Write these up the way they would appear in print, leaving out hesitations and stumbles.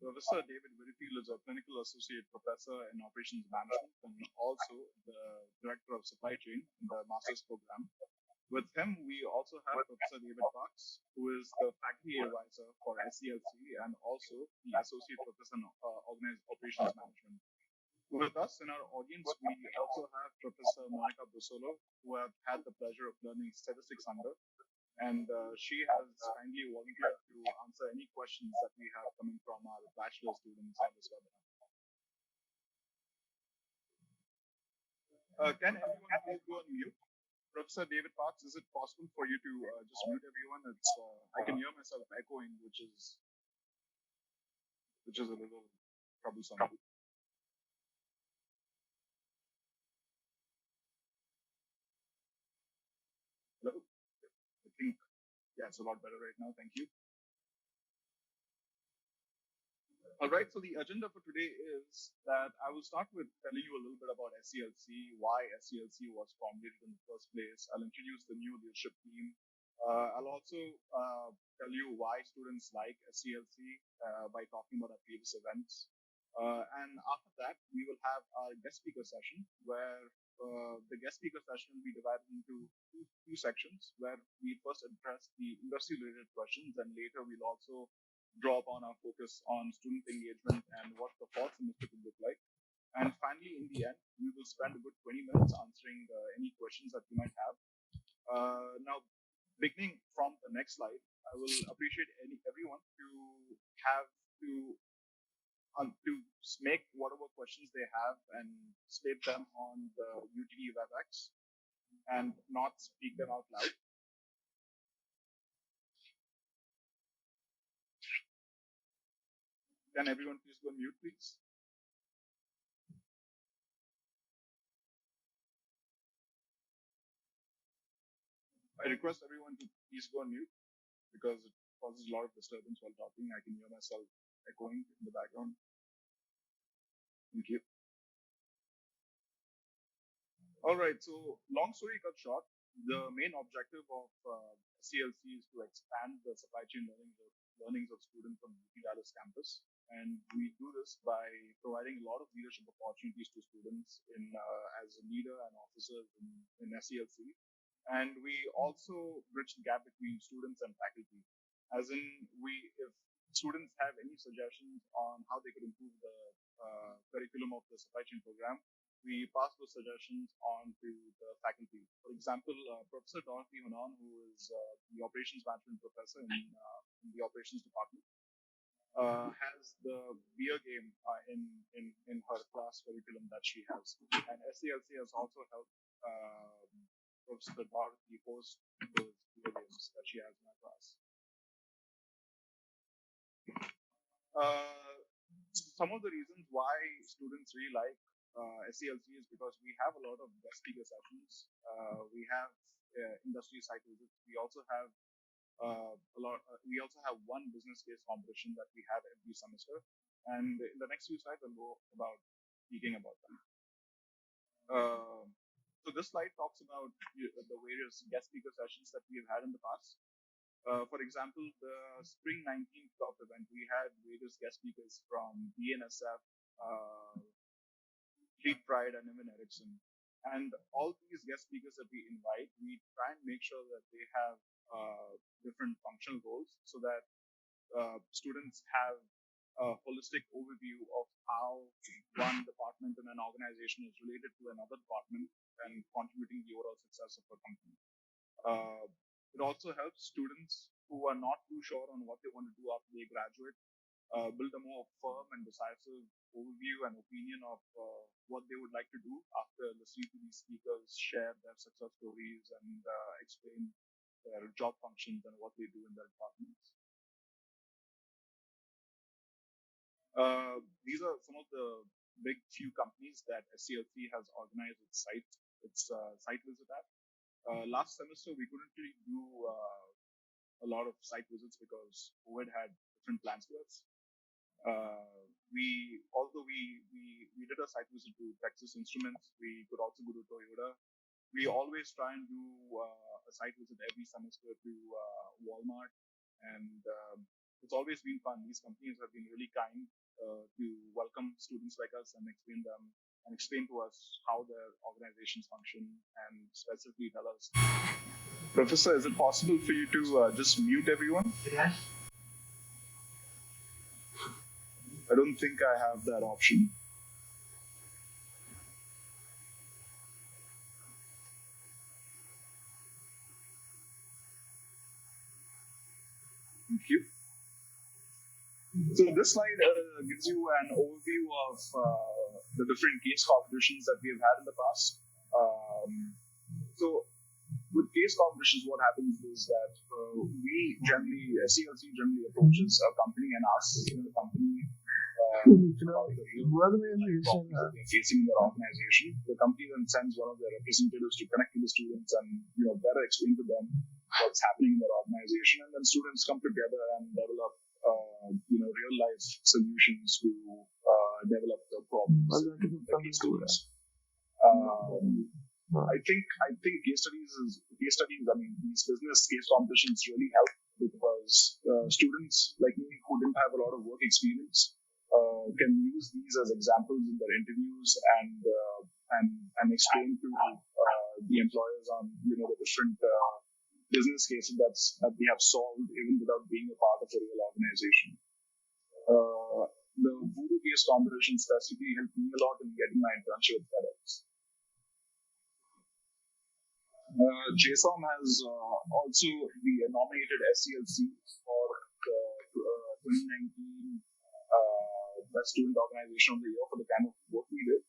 Professor David Widdifield is a clinical associate professor in operations management and also the director of supply chain in the master's program. With him, we also have Professor David Parks, who is the faculty advisor for SCLC and also the associate professor in organized operations management. With us in our audience, we also have Professor Monica Busolo, who I've had the pleasure of learning statistics under. And she has kindly volunteered to answer any questions that we have coming from our bachelor students on this webinar. Can everyone please go on mute? Professor David Parks, is it possible for you to just mute everyone? It's I can hear myself echoing, which is a little troublesome. Hello? I think, yeah, it's a lot better right now. Thank you. All right, so the agenda for today is that I will start with telling you a little bit about SCLC, why SCLC was formulated in the first place. I'll introduce the new leadership team. I'll also tell you why students like SCLC by talking about our previous events. And after that, we will have our guest speaker session where the guest speaker session will be divided into two sections where we first address the industry-related questions and later we'll also draw upon our focus on student engagement and what the fall semester could look like. And finally, in the end, we will spend a good 20 minutes answering any questions that you might have. Now, beginning from the next slide, I will appreciate everyone to make whatever questions they have and state them on the UTD WebEx and not speak them out loud. Can everyone please go on mute, please? I request everyone to please go on mute because it causes a lot of disturbance while talking. I can hear myself echoing in the background. Thank you. All right, so long story cut short, the main objective of SCLC is to expand the supply chain learnings of students from UT Dallas campus. And we do this by providing a lot of leadership opportunities to students as a leader and officers in SCLC. And we also bridge the gap between students and faculty. As in, if students have any suggestions on how they could improve the curriculum of the supply chain program, we pass those suggestions on to the faculty. For example, Professor Dorothy Honan, who is the operations management professor in the operations department, has the beer game in her class curriculum that she has. And SCLC has also helped Professor Dorothy host those beer games that she has in her class. Some of the reasons why students really like SCLC is because we have a lot of guest speaker sessions. We have industry site visits. We also have we also have one business case competition that we have every semester. And in the next few slides, I'll go about speaking about them. So this slide talks about the various guest speaker sessions that we've had in the past. For example, the Spring 19th Prof event, we had various guest speakers from BNSF, Fleet Pride, and even Ericsson. And all these guest speakers that we invite, we try and make sure that they have different functional goals so that students have a holistic overview of how one department in an organization is related to another department and contributing the overall success of a company. It also helps students who are not too sure on what they want to do after they graduate build a more firm and decisive overview and opinion of what they would like to do after listening to these speakers share their success stories and explain their job functions and what they do in their departments. These are some of the big few companies that SCLC has organized its site visit at. Last semester, we couldn't really do a lot of site visits because COVID had different plans for us. Although we did a site visit to Texas Instruments, we could also go to Toyota. We always try and do a site visit every semester to Walmart and it's always been fun. These companies have been really kind to welcome students like us and explain to us how their organizations function, and specifically tell us. Professor, is it possible for you to just mute everyone? Yes. I don't think I have that option. Thank you. So this slide gives you an overview of the different case competitions that we have had in the past. So with case competitions, what happens is that SCLC generally approaches a company and asks the company about the real problems that they're facing in their organization. The company then sends one of their representatives to connect to the students and better explain to them what's happening in their organization, and then students come together and develop real life solutions to develop the problems that the students. I think case studies. I mean, these business case competitions really help because students like me who didn't have a lot of work experience can use these as examples in their interviews and explain to the employers on the different business cases that they have solved even without being a part of a real organization. The Voodoo case competition specifically helped me a lot in getting my internship at FedEx. JSOM has also nominated SCLC for the 2019 Best Student Organization of the Year for the kind of work we did.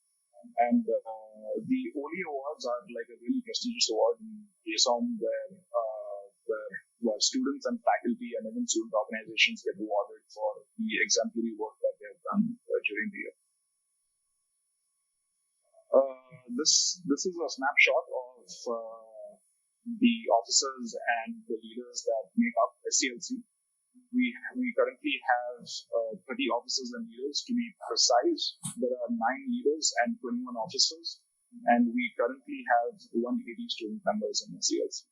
And the OLI awards are like a really prestigious award in JSOM where students and faculty and even student organizations get awarded for the exemplary work that they have done during the year. This is a snapshot of the officers and the leaders that make up SCLC. We currently have 30 officers and leaders. To be precise, there are 9 leaders and 21 officers, and we currently have 180 student members in SCLC.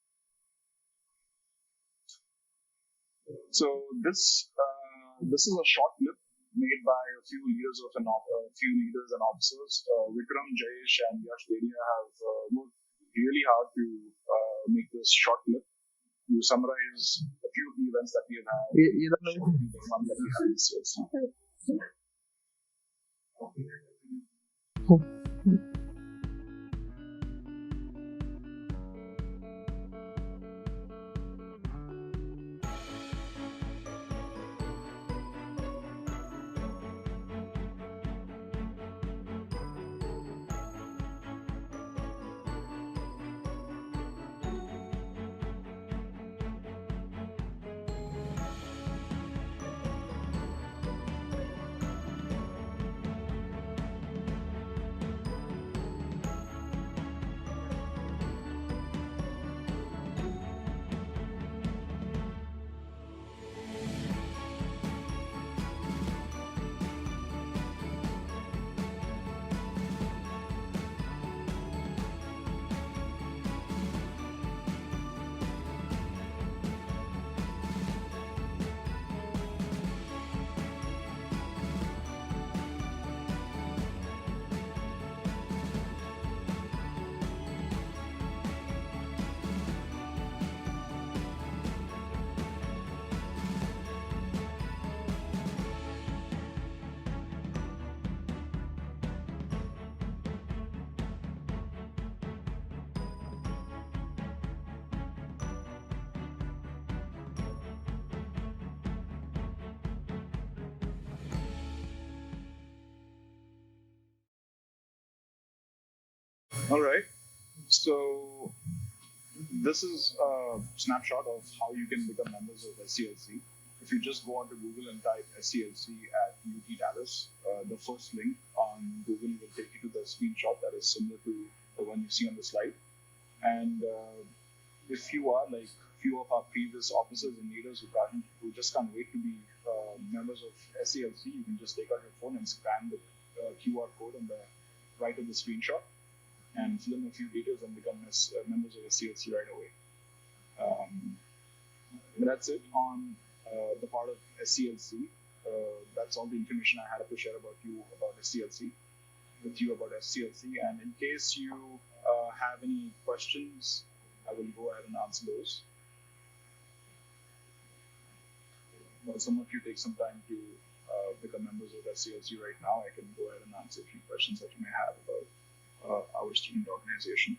So this is a short clip made by a few leaders and officers. Vikram, Jayesh, and Yash Dedia have worked really hard to make this short clip to summarize a few of the events that we have had. The one that we had in SCLC. All right. So this is a snapshot of how you can become members of SCLC. If you just go onto Google and type SCLC at UT Dallas, the first link on Google will take you to the screenshot that is similar to the one you see on the slide. And if you are like few of our previous officers and leaders who just can't wait to be members of SCLC, you can just take out your phone and scan the QR code on the right of the screenshot and fill in a few details and become members of SCLC right away. That's it on the part of SCLC. That's all the information I had to share about you about SCLC, with you about SCLC. And in case you have any questions, I will go ahead and answer those. While some of you take some time to become members of SCLC right now, I can go ahead and answer a few questions that you may have about our student organization.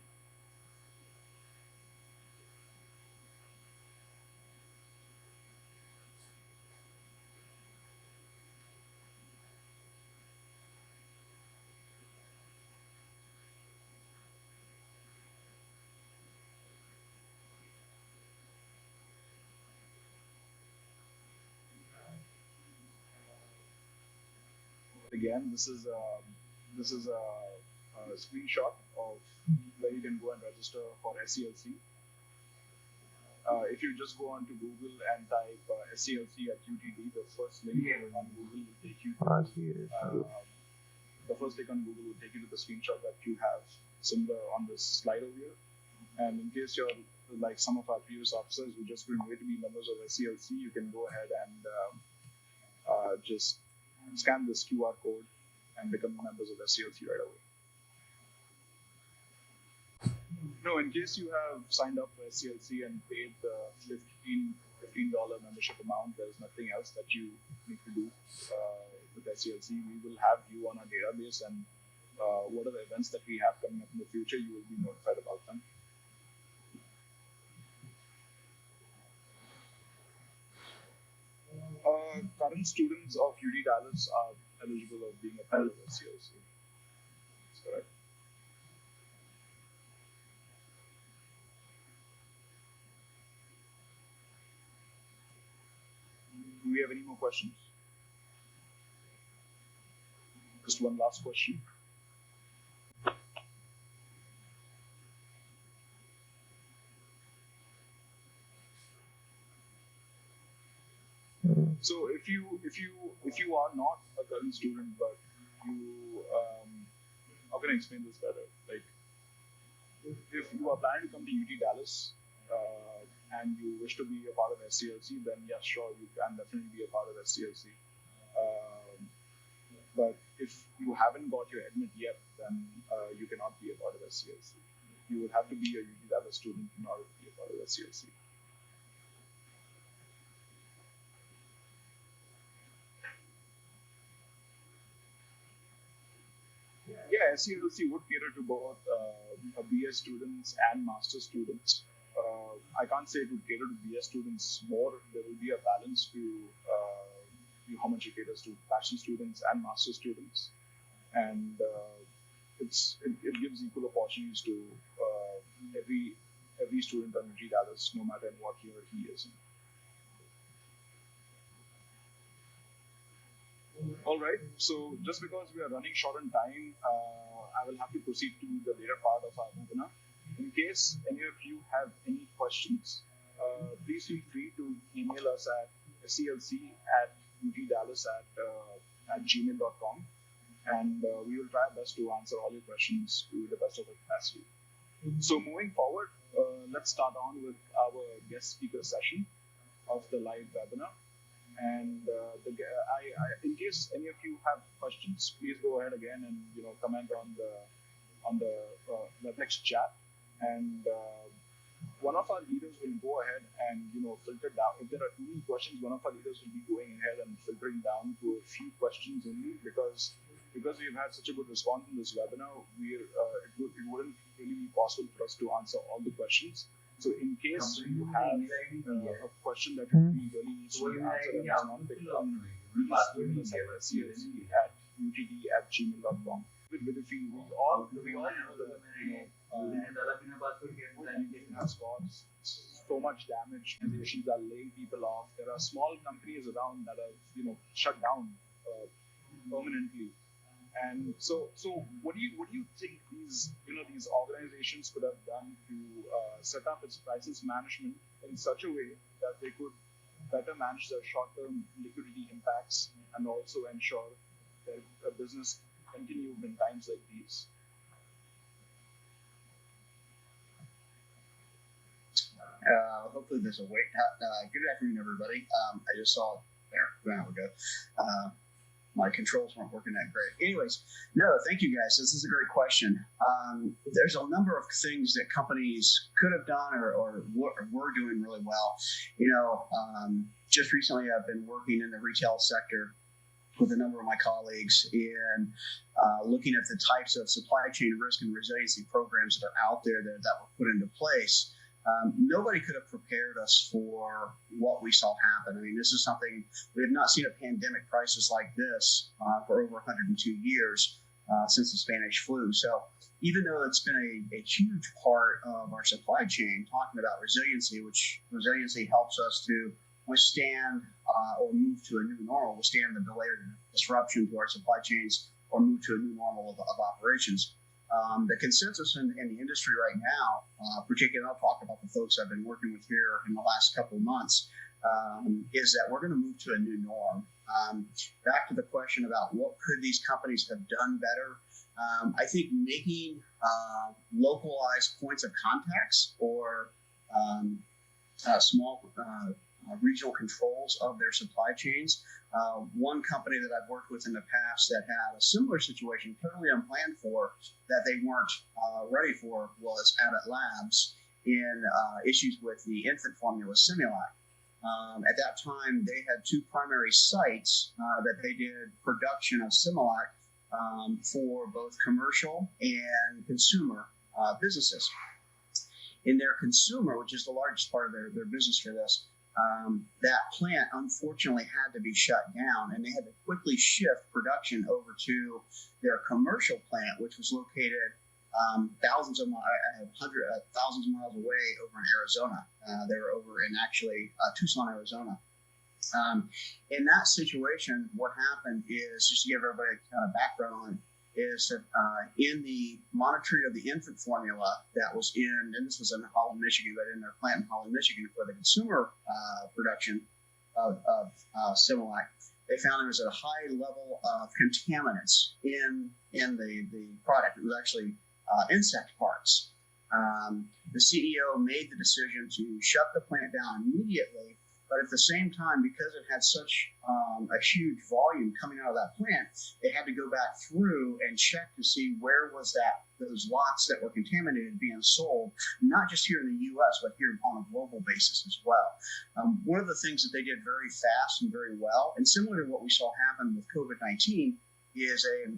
Again, this is a screenshot of where you can go and register for SCLC. If you just go onto Google and type SCLC at UTD, the first link on Google will take you to the first link on Google will take you to the screenshot that you have similar on this slide over here. And in case you're like some of our previous officers who just couldn't wait to be members of SCLC, you can go ahead and just scan this QR code and become members of SCLC right away. No, in case you have signed up for SCLC and paid the $15 membership amount, there's nothing else that you need to do with SCLC. We will have you on our database, and what are the events that we have coming up in the future, you will be notified about them. Current students of UT Dallas are eligible of being a part of SCLC. That's correct. Do we have any more questions? Just one last question. So if you are not a current student, but you how can I explain this better? Like if you are planning to come to UT Dallas and you wish to be a part of SCLC, then yes, sure, you can definitely be a part of SCLC. But if you haven't got your admit yet, then you cannot be a part of SCLC. You would have to be a UT Dallas student in order to be a part of SCLC. Yeah, SCLC would cater to both BS students and master students. I can't say it would cater to BS students more. There will be a balance to how much it caters to bachelor students and master students, and it gives equal opportunities to every student on UT Dallas, no matter in what year he is in. All right, so just because we are running short on time, I will have to proceed to the later part of our webinar. In case any of you have any questions, please feel free to email us at sclc@utdallas@gmail.com, and we will try our best to answer all your questions to the best of our capacity. So moving forward, let's start on with our guest speaker session of the live webinar. And in case any of you have questions, please go ahead again and comment on the WebEx chat, and one of our leaders will go ahead and filter down. If there are too many questions, one of our leaders will be going ahead and filtering down to a few questions only, because we've had such a good response in this webinar. It wouldn't really be possible for us to answer all the questions. So in case you have a question that really needs to be answered and is not picked up, please email us at sclc@utd@gmail.com. With Widdifield, we all know that COVID has caused so much damage. Organizations are laying people off. There are small companies around that have shut down permanently. And so what do you think these organizations could have done to set up its crisis management in such a way that they could better manage their short-term liquidity impacts and also ensure that a business continues in times like these? Hopefully there's a wait. Good afternoon, everybody. I just saw it there. There we go. My controls weren't working that great. Anyways, no, thank you guys. This is a great question. There's a number of things that companies could have done or were doing really well. Just recently I've been working in the retail sector with a number of my colleagues in looking at the types of supply chain risk and resiliency programs that are out there that were put into place. Nobody could have prepared us for what we saw happen. I mean, this is something we have not seen a pandemic crisis like this for over 102 years since the Spanish flu. So even though it's been a huge part of our supply chain, talking about resiliency, which resiliency helps us to withstand or move to a new normal, withstand the delay or disruption to our supply chains, or move to a new normal of operations. The consensus in the industry right now, particularly I'll talk about the folks I've been working with here in the last couple of months, is that we're going to move to a new norm. Back to the question about what could these companies have done better, I think making localized points of contacts or small regional controls of their supply chains. One company that I've worked with in the past that had a similar situation, totally unplanned for, that they weren't ready for, was Abbott Labs in issues with the infant formula Similac. At that time, they had two primary sites that they did production of Similac for both commercial and consumer businesses. In their consumer, which is the largest part of their business for this, that plant unfortunately had to be shut down, and they had to quickly shift production over to their commercial plant, which was located thousands of miles away over in Arizona. They were over in actually Tucson, Arizona. In that situation, what happened is, just to give everybody kind of background on it, is that in the monitoring of the infant formula that was in, and this was in Holland, Michigan, but in their plant in Holland, Michigan for the consumer production of Similac, they found there was a high level of contaminants in the product. It was actually insect parts. The CEO made the decision to shut the plant down immediately, but at the same time, because it had such a huge volume coming out of that plant, they had to go back through and check to see where was those lots that were contaminated being sold, not just here in the U.S., but here on a global basis as well. One of the things that they did very fast and very well, and similar to what we saw happen with COVID-19, is they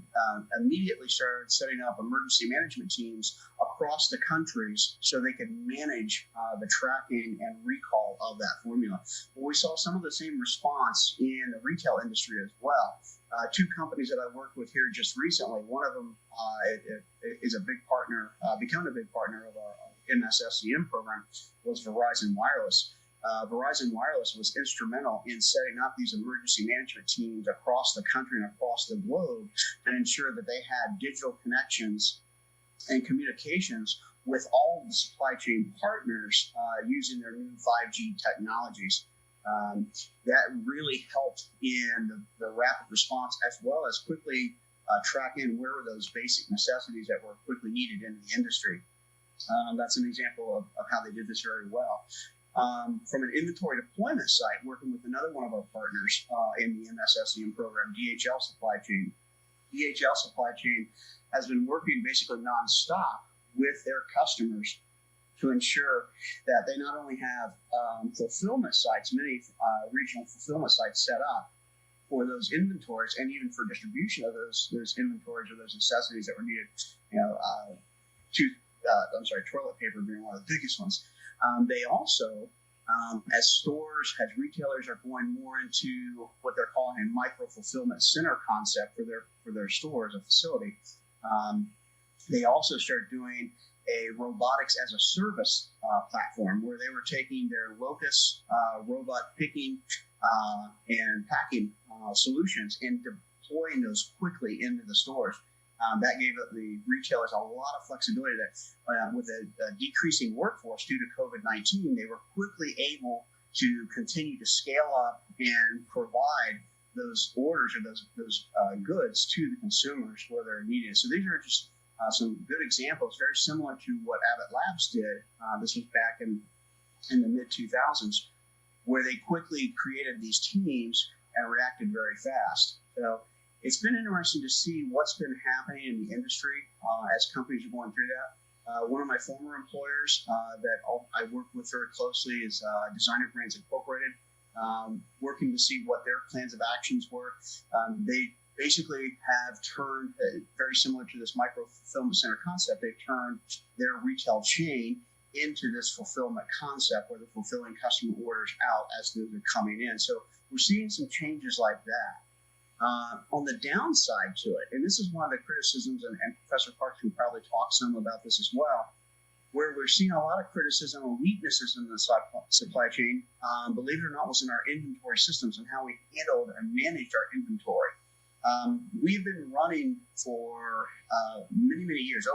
immediately started setting up emergency management teams across the countries so they could manage the tracking and recall of that formula. Well, we saw some of the same response in the retail industry as well. Two companies that I worked with here just recently, one of them is a big partner, become a big partner of our MS-SCM program, was Verizon Wireless. Verizon Wireless was instrumental in setting up these emergency management teams across the country and across the globe to ensure that they had digital connections and communications with all the supply chain partners using their new 5G technologies. That really helped in the rapid response, as well as quickly track in where were those basic necessities that were quickly needed in the industry. That's an example of how they did this very well. From an inventory deployment site, working with another one of our partners in the MS-SCM program, DHL Supply Chain. DHL Supply Chain has been working basically nonstop with their customers to ensure that they not only have fulfillment sites, many regional fulfillment sites set up for those inventories, and even for distribution of those inventories or those necessities that were needed. Toilet paper being one of the biggest ones. They also, as stores, as retailers are going more into what they're calling a micro fulfillment center concept for their stores, a facility, they also started doing a robotics as a service platform where they were taking their Locus robot picking and packing solutions and deploying those quickly into the stores. That gave the retailers a lot of flexibility that with a decreasing workforce due to COVID-19, they were quickly able to continue to scale up and provide those orders or those goods to the consumers where they're needed. So these are just some good examples, very similar to what Abbott Labs did. This was back in in the mid 2000s, where they quickly created these teams and reacted very fast. So it's been interesting to see what's been happening in the industry as companies are going through that. One of my former employers that I work with very closely is Designer Brands Incorporated, working to see what their plans of actions were. They basically have turned, very similar to this micro fulfillment center concept, they've turned their retail chain into this fulfillment concept where they're fulfilling customer orders out as they're coming in. So we're seeing some changes like that. On the downside to it, and this is one of the criticisms, and Professor Parks can probably talk some about this as well, where we're seeing a lot of criticism and weaknesses in the supply chain, believe it or not, was in our inventory systems and how we handled and managed our inventory. We've been running for many, many years,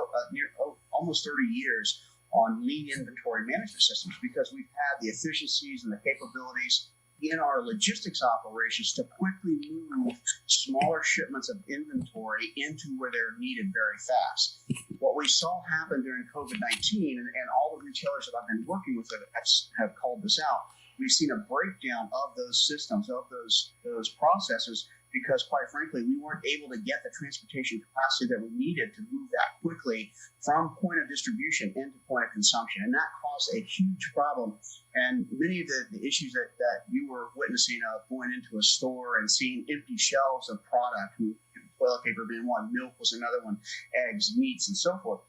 almost 30 years, on lean inventory management systems because we've had the efficiencies and the capabilities in our logistics operations to quickly move smaller shipments of inventory into where they're needed very fast. What we saw happen during COVID-19, and all the retailers that I've been working with have called this out, we've seen a breakdown of those systems, of those processes, because quite frankly, we weren't able to get the transportation capacity that we needed to move that quickly from point of distribution into point of consumption. And that caused a huge problem. And many of the issues that you were witnessing of going into a store and seeing empty shelves of product, toilet paper being one, milk was another one, eggs, meats, and so forth,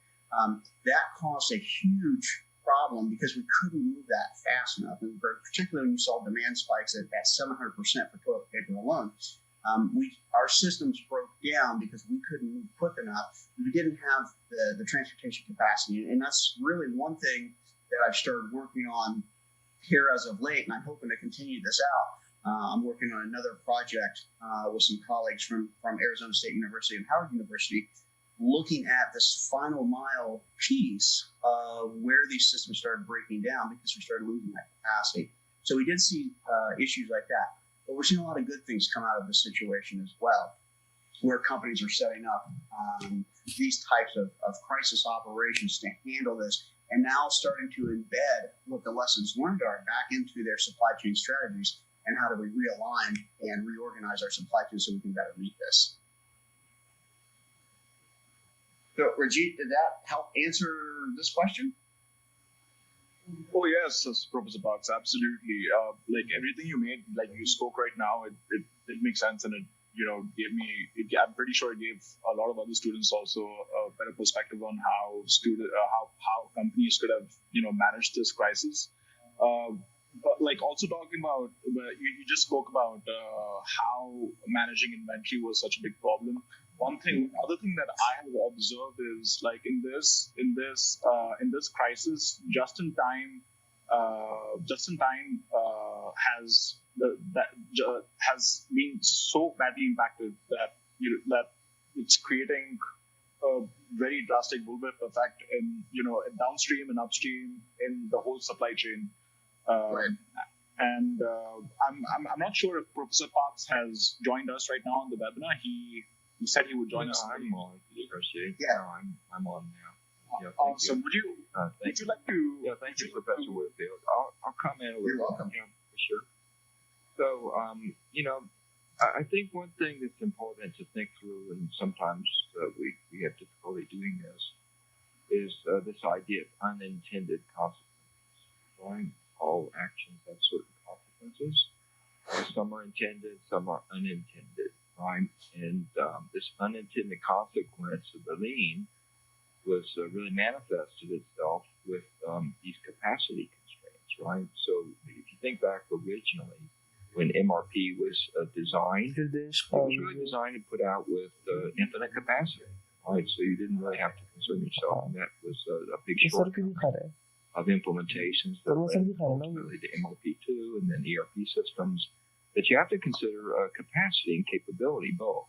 that caused a huge problem because we couldn't move that fast enough. And particularly when you saw demand spikes at 700% for toilet paper alone. Our systems broke down because we couldn't move quick enough. We didn't have the transportation capacity. And that's really one thing that I've started working on here as of late, and I'm hoping to continue this out. I'm working on another project with some colleagues from Arizona State University and Howard University, looking at this final mile piece of where these systems started breaking down because we started losing that capacity. So we did see issues like that. But we're seeing a lot of good things come out of this situation as well, where companies are setting up these types of crisis operations to handle this, and now starting to embed what the lessons learned are back into their supply chain strategies and how do we realign and reorganize our supply chain so we can better meet this. So, Rajit, did that help answer this question? Oh yes, Professor Parks, absolutely. Like everything you made, like you spoke right now, it makes sense, and it gave me. I'm pretty sure it gave a lot of other students also a better perspective on how how companies could have managed this crisis. But like also talking about, you just spoke about how managing inventory was such a big problem. Other thing that I have observed is like in this crisis, just in time has been so badly impacted that it's creating a very drastic bullwhip effect in downstream and upstream in the whole supply chain. Right. And I'm not sure if Professor Parks has joined us right now on the webinar. He said he would join us. I'm on. Yeah, I'm on now. Yeah, awesome. Would you like to? Yeah, thank you, Professor Widdifield. I'll comment a little. You're welcome. Yeah, for sure. So, I think one thing that's important to think through, and sometimes we have difficulty doing this, is this idea of unintended consequences. Right? All actions have certain consequences. Some are intended, some are unintended. Right, and this unintended consequence of the lean was really manifested itself with these capacity constraints, right? So if you think back originally, when MRP was designed, it was really designed to put out with infinite capacity, right? So you didn't really have to concern yourself, and that was a big shortcoming of implementations that led ultimately to MRP2 and then ERP systems. That you have to consider capacity and capability both.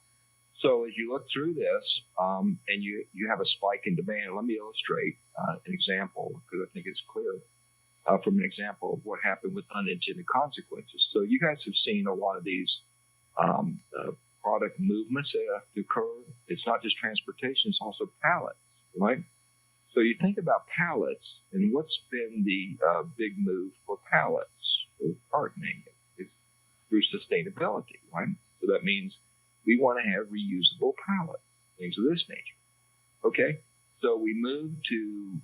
So as you look through this and you have a spike in demand, let me illustrate an example because I think it's clear from an example of what happened with unintended consequences. So you guys have seen a lot of these product movements that have to occur. It's not just transportation, it's also pallets, right? So you think about pallets, and what's been the big move for pallets, for cartoning, is through sustainability, right? So that means we want to have reusable pallets, things of this nature. Okay, so we move to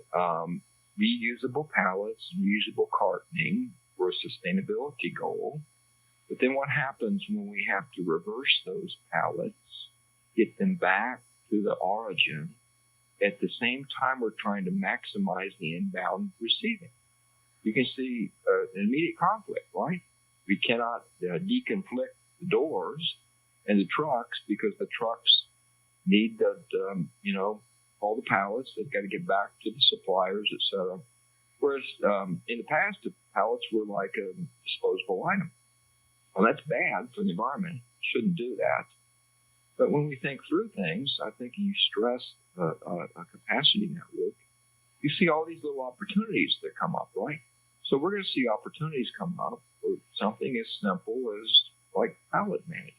reusable pallets, reusable cartoning for a sustainability goal. But then what happens when we have to reverse those pallets, get them back to the origin? At the same time, we're trying to maximize the inbound receiving. You can see an immediate conflict, right? We cannot deconflict the doors and the trucks because the trucks need the, all the pallets. They've got to get back to the suppliers, et cetera. Whereas in the past, the pallets were like a disposable item. Well, that's bad for the environment. Shouldn't do that. But when we think through things, I think you stress a capacity network, you see all these little opportunities that come up, right? So we're going to see opportunities come up for something as simple as like pallet management,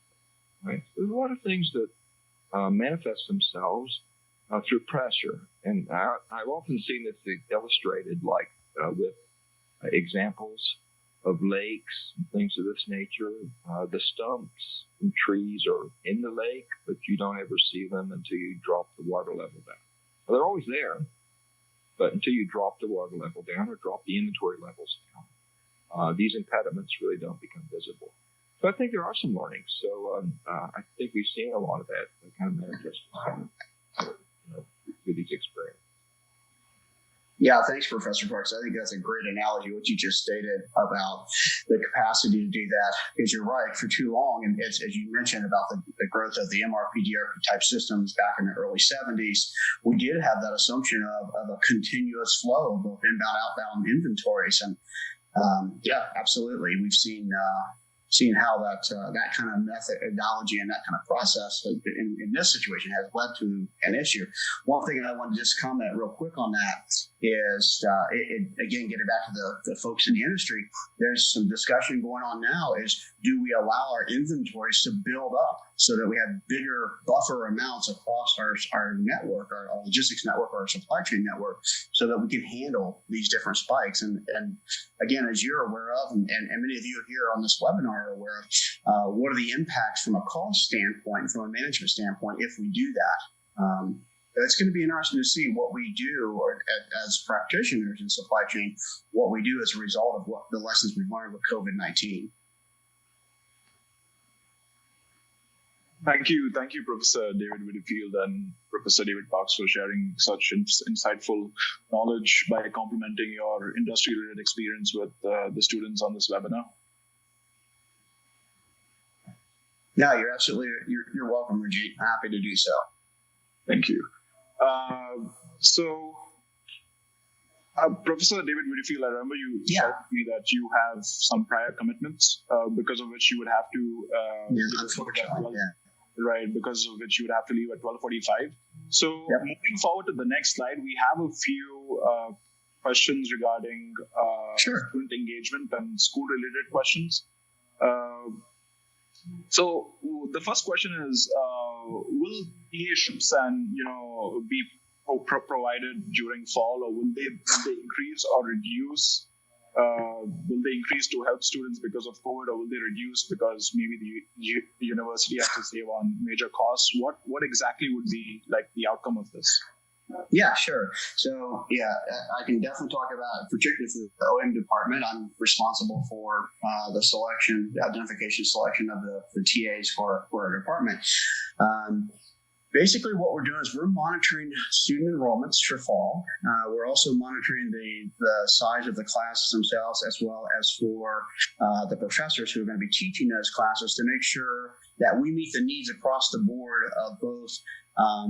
right? There's a lot of things that manifest themselves through pressure. And I've often seen this illustrated like with examples of lakes and things of this nature. The stumps and trees are in the lake, but you don't ever see them until you drop the water level down. Well, they're always there, but until you drop the water level down or drop the inventory levels down, these impediments really don't become visible. So I think there are some learnings. So I think we've seen a lot of that kind of manifest through these experiences. Yeah, thanks, Professor Parks. I think that's a great analogy, what you just stated about the capacity to do that. Because you're right, for too long, and as you mentioned about the growth of the MRP-DRP type systems back in the early 70s, we did have that assumption of a continuous flow of both inbound, outbound inventories. And yeah, absolutely. We've seen how that kind of methodology and that kind of process in this situation has led to an issue. One thing I want to just comment real quick on that is, again, getting back to the folks in the industry, there's some discussion going on now is, do we allow our inventories to build up so that we have bigger buffer amounts across our network, our logistics network, or our supply chain network, so that we can handle these different spikes? And again, as you're aware of, and many of you here on this webinar are aware of, what are the impacts from a cost standpoint, from a management standpoint, if we do that? It's going to be interesting to see what we do, or as practitioners in supply chain, what we do as a result of what the lessons we've learned with COVID-19. Thank you, Professor David Widdifield and Professor David Parks, for sharing such insightful knowledge by complementing your industry-related experience with the students on this webinar. No, you're absolutely you're welcome, Rajeet. Happy to do so. Thank you. Professor David Widdifield, I remember you said to me that you have some prior commitments because of which you would have to unfortunately, right, because of which you would have to leave at 12:45. So moving forward to the next slide, we have a few questions regarding student engagement and school-related questions. So the first question is, will TA ships be provided during fall, or will they increase or reduce? Will they increase to help students because of COVID, or will they reduce because maybe the university has to save on major costs? What exactly would be like the outcome of this? Yeah, sure. So, I can definitely talk about, particularly for the OM department. I'm responsible for the identification selection of the TAs for our department. Basically, what we're doing is we're monitoring student enrollments for fall. We're also monitoring the size of the classes themselves, as well as for the professors who are going to be teaching those classes, to make sure that we meet the needs across the board of both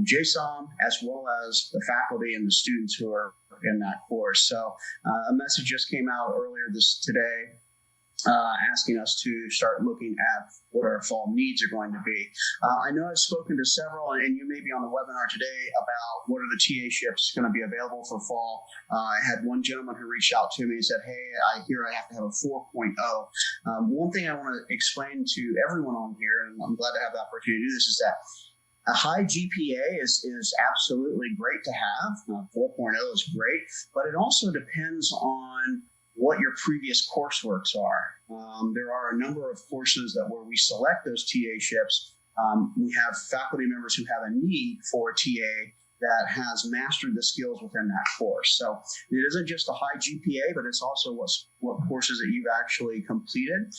JSOM as well as the faculty and the students who are in that course. So a message just came out earlier today asking us to start looking at what our fall needs are going to be. I know I've spoken to several, and you may be on the webinar today, about what are the TA ships going to be available for fall. I had one gentleman who reached out to me and said, hey, I hear I have to have a 4.0. One thing I want to explain to everyone on here, and I'm glad to have the opportunity to do this, is that A high GPA is absolutely great to have. 4.0 is great, but it also depends on what your previous courseworks are. There are a number of courses that where we select those TAships, we have faculty members who have a need for a TA that has mastered the skills within that course. So it isn't just a high GPA, but it's also what courses that you've actually completed.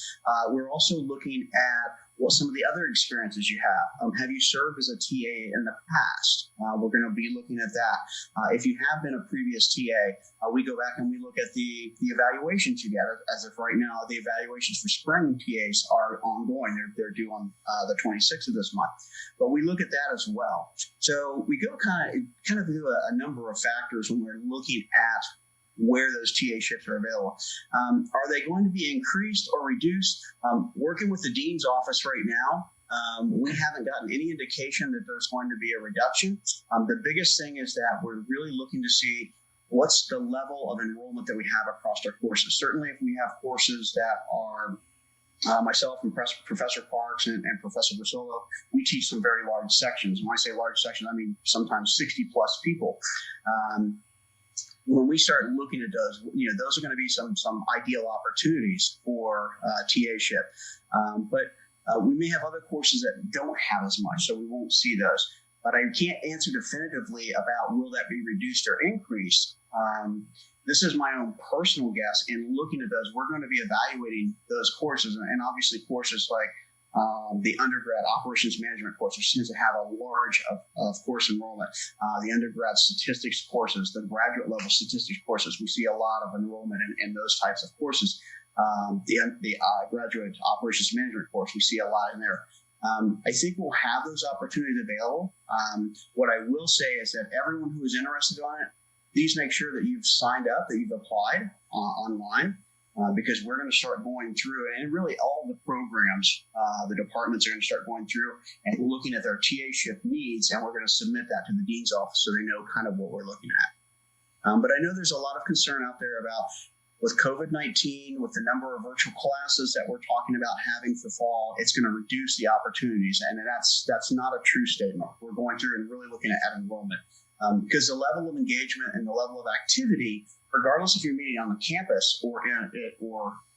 We're also looking at what some of the other experiences you have. Have you served as a TA in the past? We're going to be looking at that. If you have been a previous TA, we go back and we look at the evaluations you get. As of right now, the evaluations for spring TAs are ongoing. They're due on the 26th of this month. But we look at that as well. So we go kind of through a number of factors when we're looking at where those TAships are available. Are they going to be increased or reduced? Working with the dean's office right now, we haven't gotten any indication that there's going to be a reduction. The biggest thing is that we're really looking to see what's the level of enrollment that we have across our courses. Certainly if we have courses that are myself and Professor Parks and Professor Brasolo, we teach some very large sections. When I say large sections, I mean sometimes 60 plus people. When we start looking at those, those are going to be some ideal opportunities for TAship. But we may have other courses that don't have as much, so we won't see those. But I can't answer definitively about will that be reduced or increased. This is my own personal guess. In looking at those, we're going to be evaluating those courses, and obviously courses like the undergrad operations management course, which tends to have a large of course enrollment. The undergrad statistics courses, the graduate level statistics courses, we see a lot of enrollment in those types of courses. The graduate operations management course, we see a lot in there. I think we'll have those opportunities available. What I will say is that everyone who is interested on it, please make sure that you've signed up, that you've applied online. Because we're going to start going through, and really all the programs, the departments are going to start going through and looking at their TAship needs, and we're going to submit that to the dean's office so they know kind of what we're looking at. But I know there's a lot of concern out there about, with COVID-19, with the number of virtual classes that we're talking about having for fall, it's going to reduce the opportunities, and that's not a true statement. We're going through and really looking at enrollment. Because the level of engagement and the level of activity, regardless if you're meeting on the campus or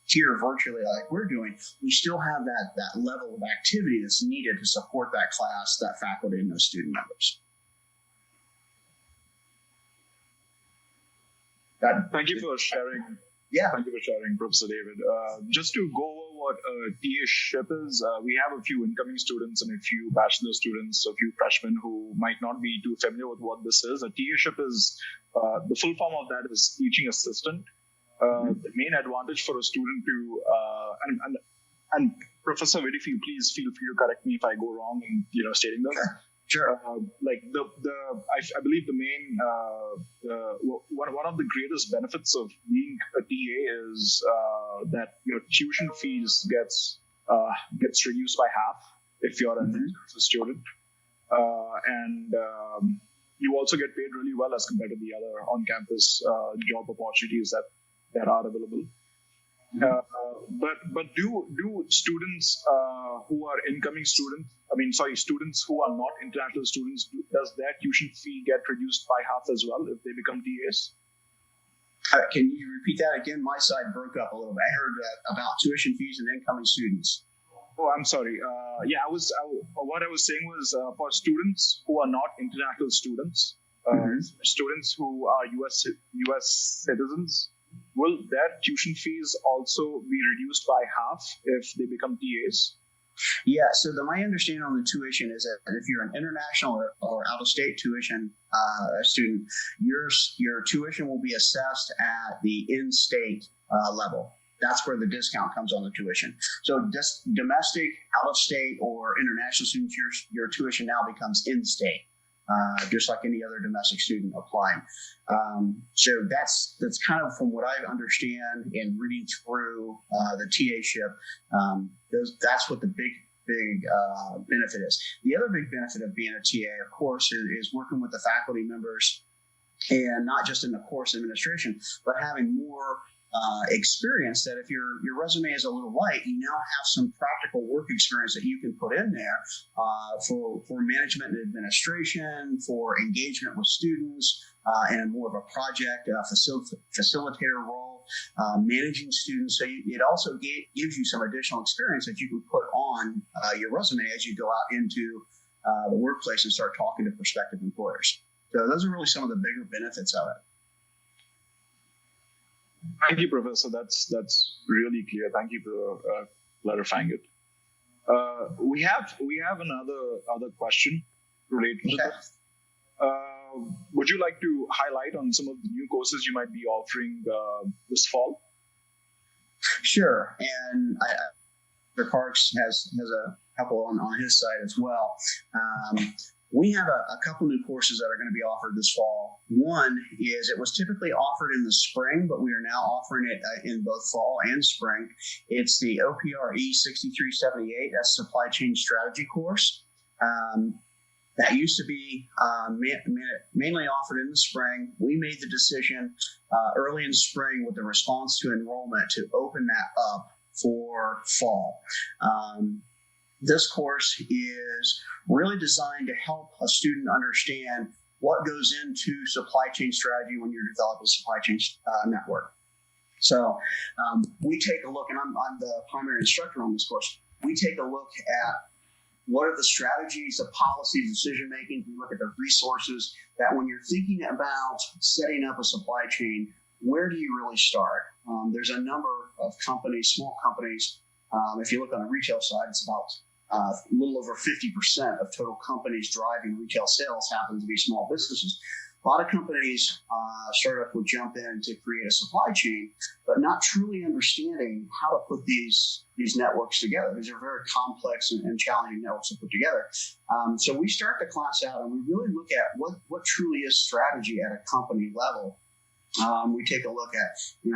here virtually like we're doing, we still have that level of activity that's needed to support that class, that faculty, and those student members. Thank you for sharing. Yeah. Thank you for sharing, Professor David. Just to go over what a TAship is, we have a few incoming students and a few bachelor students, a few freshmen who might not be too familiar with what this is. A TAship is, the full form of that is teaching assistant. The main advantage for a student to, and Professor Widdifield, please feel free to correct me if I go wrong in stating this. Sure. I believe the main one of the greatest benefits of being a TA is that your tuition fees gets reduced by half if you're an student, and you also get paid really well as compared to the other on-campus job opportunities that are available. But do students who are incoming students, students who are not international students, does their tuition fee get reduced by half as well if they become TAs? Can you repeat that again? My side broke up a little bit. I heard about tuition fees and incoming students. Oh, I'm sorry. What I was saying was for students who are not international students, students who are U.S. citizens, will their tuition fees also be reduced by half if they become TAs? Yeah, so my understanding on the tuition is that if you're an international or out-of-state tuition student, your tuition will be assessed at the in-state level. That's where the discount comes on the tuition. So domestic, out-of-state, or international students, your tuition now becomes in-state. Just like any other domestic student applying. So that's kind of from what I understand in reading through the TAship. That's what the big benefit is. The other big benefit of being a TA, of course, is working with the faculty members, and not just in the course administration, but having more experience that if your resume is a little light, you now have some practical work experience that you can put in there for management and administration, for engagement with students, and more of a project facilitator role, managing students. So it also gives you some additional experience that you can put on your resume as you go out into the workplace and start talking to prospective employers. So those are really some of the bigger benefits of it. Thank you, Professor. That's really clear. Thank you for clarifying it. We have another question related to this. Would you like to highlight on some of the new courses you might be offering this fall? Sure, and Dr. Parks has a couple on his side as well. We have a couple new courses that are going to be offered this fall. One is it was typically offered in the spring, but we are now offering it in both fall and spring. It's the OPRE 6378, that's Supply Chain Strategy course. That used to be mainly offered in the spring. We made the decision early in spring with the response to enrollment to open that up for fall. This course is really designed to help a student understand what goes into supply chain strategy when you're developing a supply chain network. So we take a look, and I'm the primary instructor on this course. We take a look at what are the strategies, the policies, decision-making. We look at the resources that when you're thinking about setting up a supply chain, where do you really start? There's a number of companies, small companies. If you look on the retail side, it's about a little over 50% of total companies driving retail sales happen to be small businesses. A lot of companies, startups will jump in to create a supply chain, but not truly understanding how to put these networks together. These are very complex and challenging networks to put together. So we start the class out and we really look at what truly is strategy at a company level. We take a look at,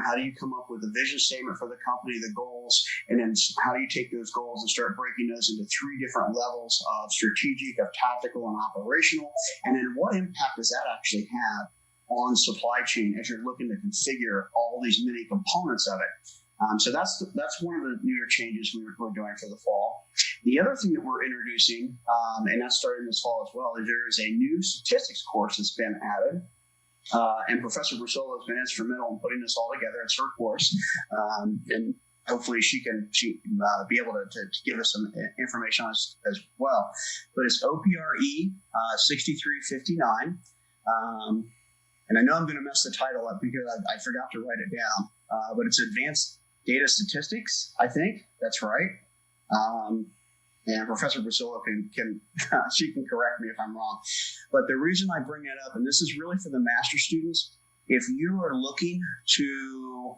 how do you come up with a vision statement for the company, the goals, and then how do you take those goals and start breaking those into three different levels of strategic, of tactical, and operational, and then what impact does that actually have on supply chain as you're looking to configure all these many components of it. So that's one of the newer changes we're doing for the fall. The other thing that we're introducing, and that's starting this fall as well, is there is a new statistics course that's been added. And Professor Brusola has been instrumental in putting this all together. It's her course, and hopefully she be able to give us some information on this as well. But it's OPRE 6359, and I know I'm going to mess the title up because I forgot to write it down. But it's Advanced Data Statistics, I think that's right. And Professor Brusola she can correct me if I'm wrong. But the reason I bring that up, and this is really for the master students, if you are looking to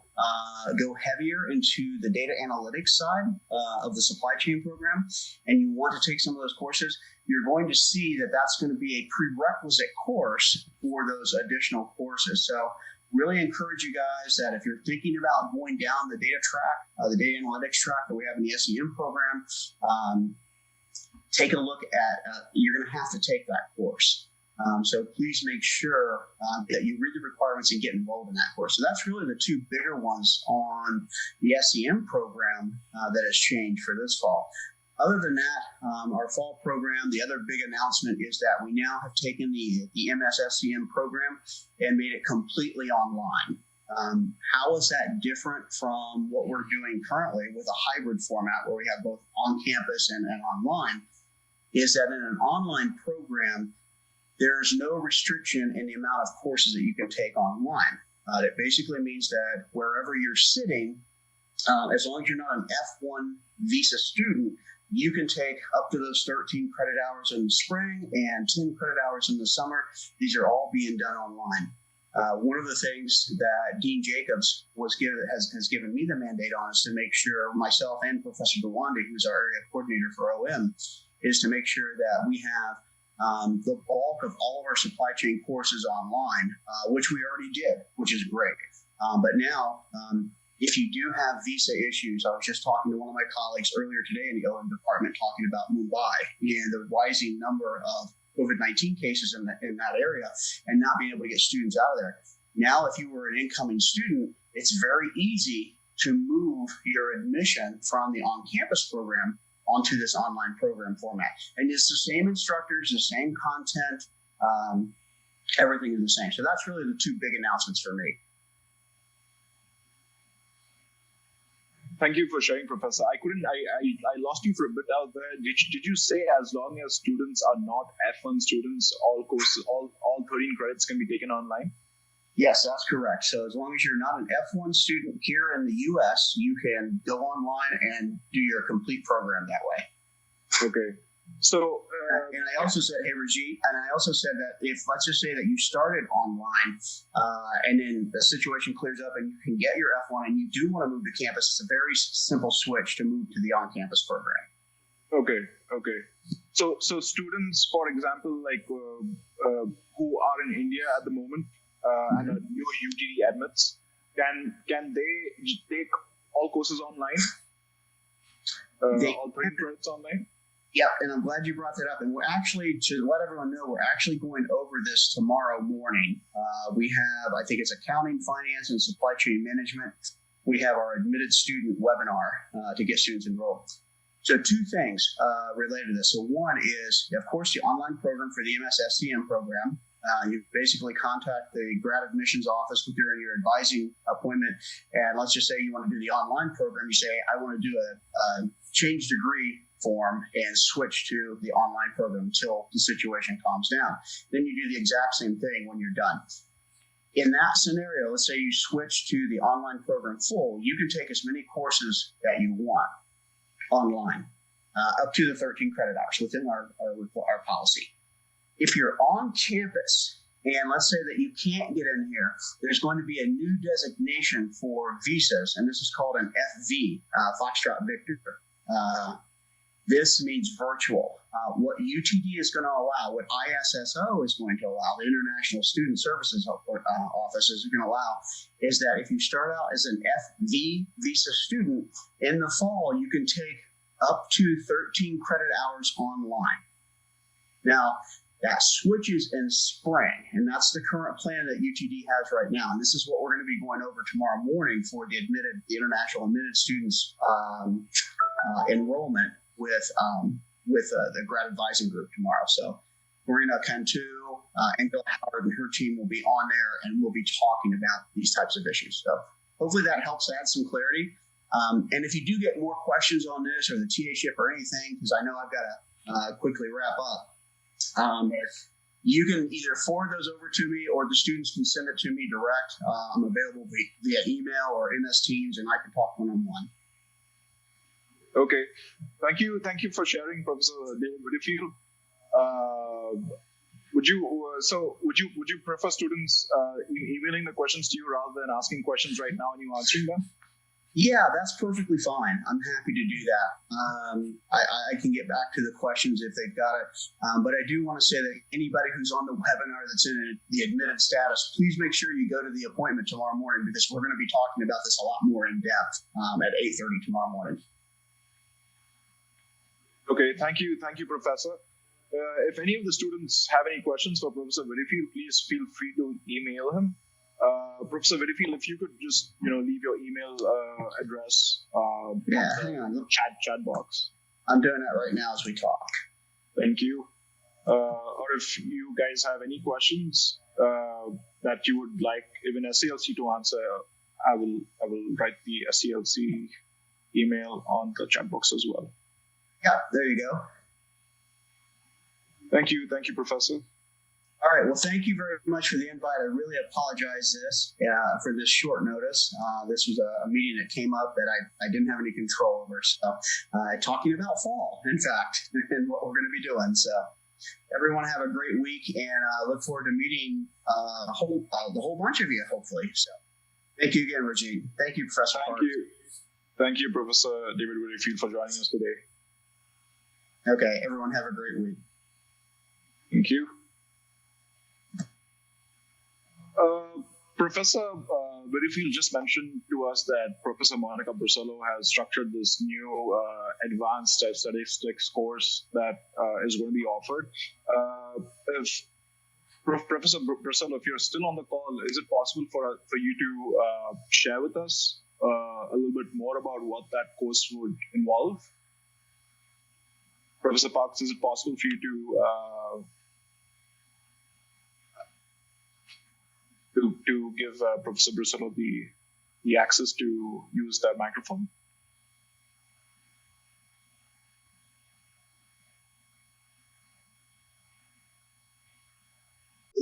go heavier into the data analytics side of the supply chain program, and you want to take some of those courses, you're going to see that that's going to be a prerequisite course for those additional courses. So really encourage you guys that if you're thinking about going down the data track, the data analytics track that we have in the SEM program, take a look at, you're going to have to take that course. So please make sure that you read the requirements and get enrolled in that course. So that's really the two bigger ones on the SEM program that has changed for this fall. Other than that, our fall program, the other big announcement is that we now have taken the MS-SEM program and made it completely online. How is that different from what we're doing currently with a hybrid format where we have both on campus and online? Is that in an online program, there's no restriction in the amount of courses that you can take online. That basically means that wherever you're sitting, as long as you're not an F1 visa student, you can take up to those 13 credit hours in the spring and 10 credit hours in the summer. These are all being done online. One of the things that Dean Jacobs has given me the mandate on is to make sure myself and Professor Dewande, who's our area coordinator for OM, is to make sure that we have the bulk of all of our supply chain courses online, which we already did, which is great. But now, if you do have visa issues, I was just talking to one of my colleagues earlier today in the OM department talking about Mumbai and the rising number of COVID-19 cases in that area and not being able to get students out of there. Now, if you were an incoming student it's very easy to move your admission from the on-campus program onto this online program format. And it's the same instructors, the same content, everything is the same. So that's really the two big announcements for me. Thank you for sharing, Professor. I lost you for a bit out there. Did you say as long as students are not F1 students, all courses, all 13 credits can be taken online? Yes, that's correct. So as long as you're not an F1 student here in the U.S., you can go online and do your complete program that way. Okay. So, and I also said, hey, Rajeet, and I also said that if, let's just say that you started online and then the situation clears up and you can get your F1 and you do want to move to campus, it's a very simple switch to move to the on-campus program. Okay. So students, for example, like who are in India at the moment and are new UTD admits, can they take all courses online? All 3 credits online? Yeah, and I'm glad you brought that up. And we're actually, to let everyone know, we're actually going over this tomorrow morning. We have, I think it's accounting, finance, and supply chain management. We have our admitted student webinar to get students enrolled. So 2 things related to this. So one is, of course, the online program for the MSSCM program. You basically contact the grad admissions office during your advising appointment. And let's just say you want to do the online program. You say, I want to do a change degree form and switch to the online program until the situation calms down. Then you do the exact same thing when you're done. In that scenario, let's say you switch to the online program full, you can take as many courses that you want online, up to the 13 credit hours within our policy. If you're on campus, and let's say that you can't get in here, there's going to be a new designation for visas, and this is called an FV, Foxtrot Victor. This means virtual. What UTD is going to allow, what ISSO is going to allow, the International Student Services Office is going to allow, is that if you start out as an FV visa student, in the fall, you can take up to 13 credit hours online. Now, that switches in spring, and that's the current plan that UTD has right now. And this is what we're going to be going over tomorrow morning for the international admitted students enrollment with the grad advising group tomorrow. So Marina Cantu, Angela Howard, and her team will be on there, and we'll be talking about these types of issues. So hopefully that helps add some clarity. And if you do get more questions on this or the TA ship or anything, because I know I've got to quickly wrap up, you can either forward those over to me or the students can send it to me direct. I'm available via email or MS Teams, and I can talk one-on-one. Okay. Thank you for sharing, Professor David Widdifield. Would you prefer students emailing the questions to you rather than asking questions right now and you answering them? Yeah, that's perfectly fine. I'm happy to do that. I can get back to the questions if they've got it. But I do want to say that anybody who's on the webinar that's in the admitted status, please make sure you go to the appointment tomorrow morning, because we're going to be talking about this a lot more in depth at 8:30 tomorrow morning. Okay, thank you, Professor. If any of the students have any questions for Professor Widdifield, please feel free to email him. Professor Widdifield, if you could just leave your email address hang on. The chat box. I'm doing that right now as we talk. Thank you. Or if you guys have any questions that you would like even SCLC to answer, I will write the SCLC email on the chat box as well. Yeah, there you go. Thank you, Professor. All right. Well, thank you very much for the invite. I really apologize for this short notice. This was a meeting that came up that I didn't have any control over. So talking about fall, in fact, and what we're going to be doing. So everyone have a great week, and I look forward to meeting the whole bunch of you, hopefully. So thank you again, Rajeet. Thank you, Professor Park. Thank you, Professor David Widdifield, for joining us today. Okay. Everyone have a great week. Thank you. Professor Widdifield just mentioned to us that Professor Monica Brusello has structured this new advanced statistics course that is going to be offered. Professor Bristol, if you're still on the call, is it possible for you to share with us a little bit more about what that course would involve? Professor Parks, is it possible for you to give Professor Bristol the access to use that microphone?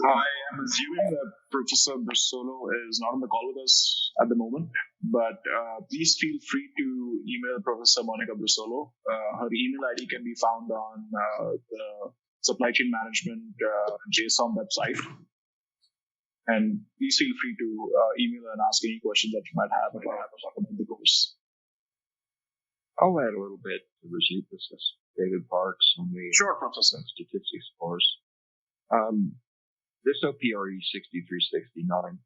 I am assuming that Professor Bristolo is not on the call with us at the moment, but please feel free to email Professor Monica Bristolo. Her email ID can be found on the Supply Chain Management JSON website. And please feel free to email and ask any questions that you might have about the course. I'll add a little bit to Rajit. This is David Parks on the Sure, Professor. Statistics course. This OPRE 6369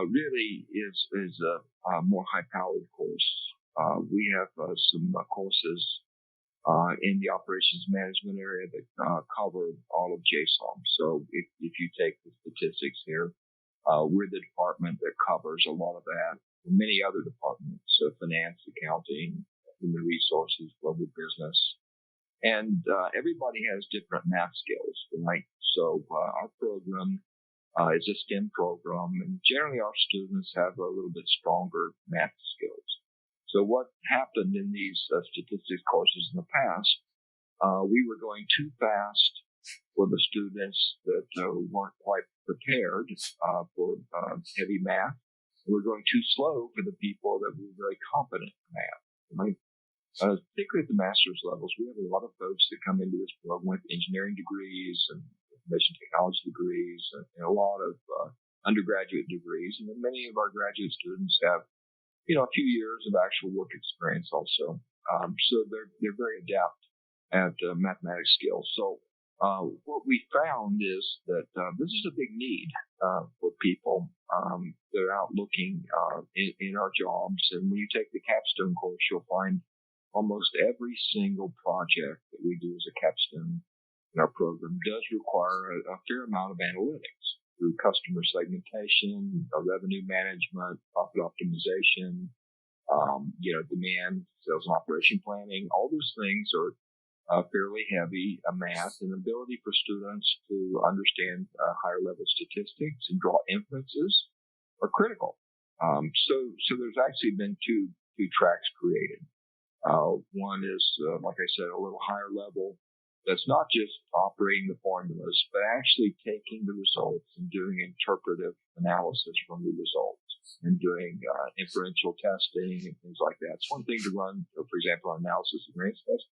really is a more high-powered course. We have some courses in the operations management area that cover all of JSON. So if you take the statistics here, we're the department that covers a lot of that. Many other departments, so finance, accounting, human resources, global business. And everybody has different math skills, right? So our program is a STEM program, and generally our students have a little bit stronger math skills. So what happened in these statistics courses in the past, we were going too fast for the students that weren't quite prepared for heavy math. We were going too slow for the people that were very competent in math, right? Particularly at the master's levels, we have a lot of folks that come into this program with engineering degrees and information technology degrees and a lot of undergraduate degrees. And then many of our graduate students have, a few years of actual work experience also. So they're very adept at mathematics skills. So what we found is that this is a big need for people that are out looking in our jobs. And when you take the capstone course, you'll find almost every single project that we do as a capstone in our program does require a fair amount of analytics through customer segmentation, revenue management, profit optimization, demand, sales and operation planning. All those things are fairly heavy math, and ability for students to understand higher level statistics and draw inferences are critical. So there's actually been two tracks created. One is, like I said, a little higher level. That's not just operating the formulas, but actually taking the results and doing interpretive analysis from the results and doing inferential testing and things like that. It's one thing to run, for example, an analysis of variance test,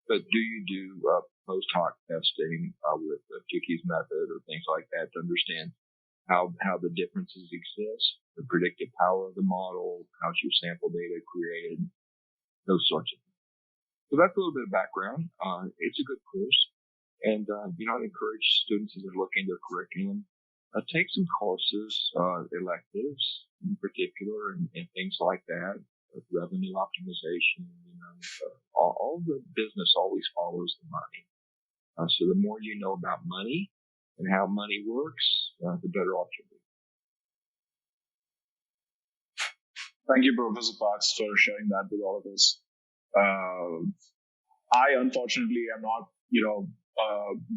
but do you do post hoc testing with the Tukey's method or things like that to understand how the differences exist, the predictive power of the model, how's your sample data created, those sorts of things. So that's a little bit of background. It's a good course. And, I'd encourage students as they're looking at their curriculum, take some courses, electives in particular, and things like that, revenue optimization, all the business always follows the money. So the more you know about money and how money works, the better off you'll be. Thank you, Professor Parks, for sharing that with all of us. I unfortunately am not,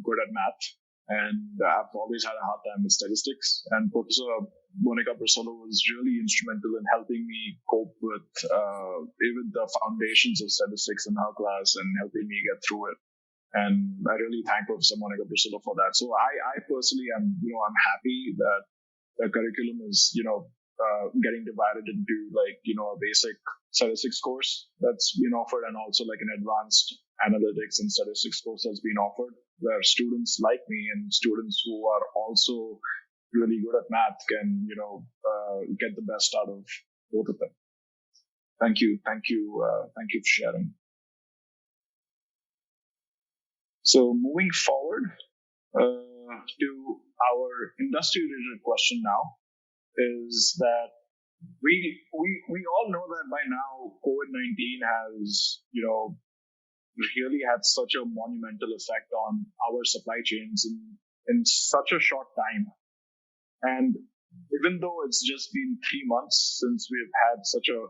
good at math, and I've always had a hard time with statistics. And Professor Monica Bristolo was really instrumental in helping me cope with even the foundations of statistics in her class and helping me get through it. And I really thank Professor Monica Bristolo for that. So I personally am, I'm happy that the curriculum is, getting divided into a basic statistics course that's been offered, and also like an advanced analytics and statistics course that's been offered, where students like me and students who are also really good at math can, get the best out of both of them. Thank you for sharing. So moving forward to our industry-related question now is that we all know that by now COVID-19 has, really had such a monumental effect on our supply chains in in such a short time. And even though it's just been 3 months since we've had such a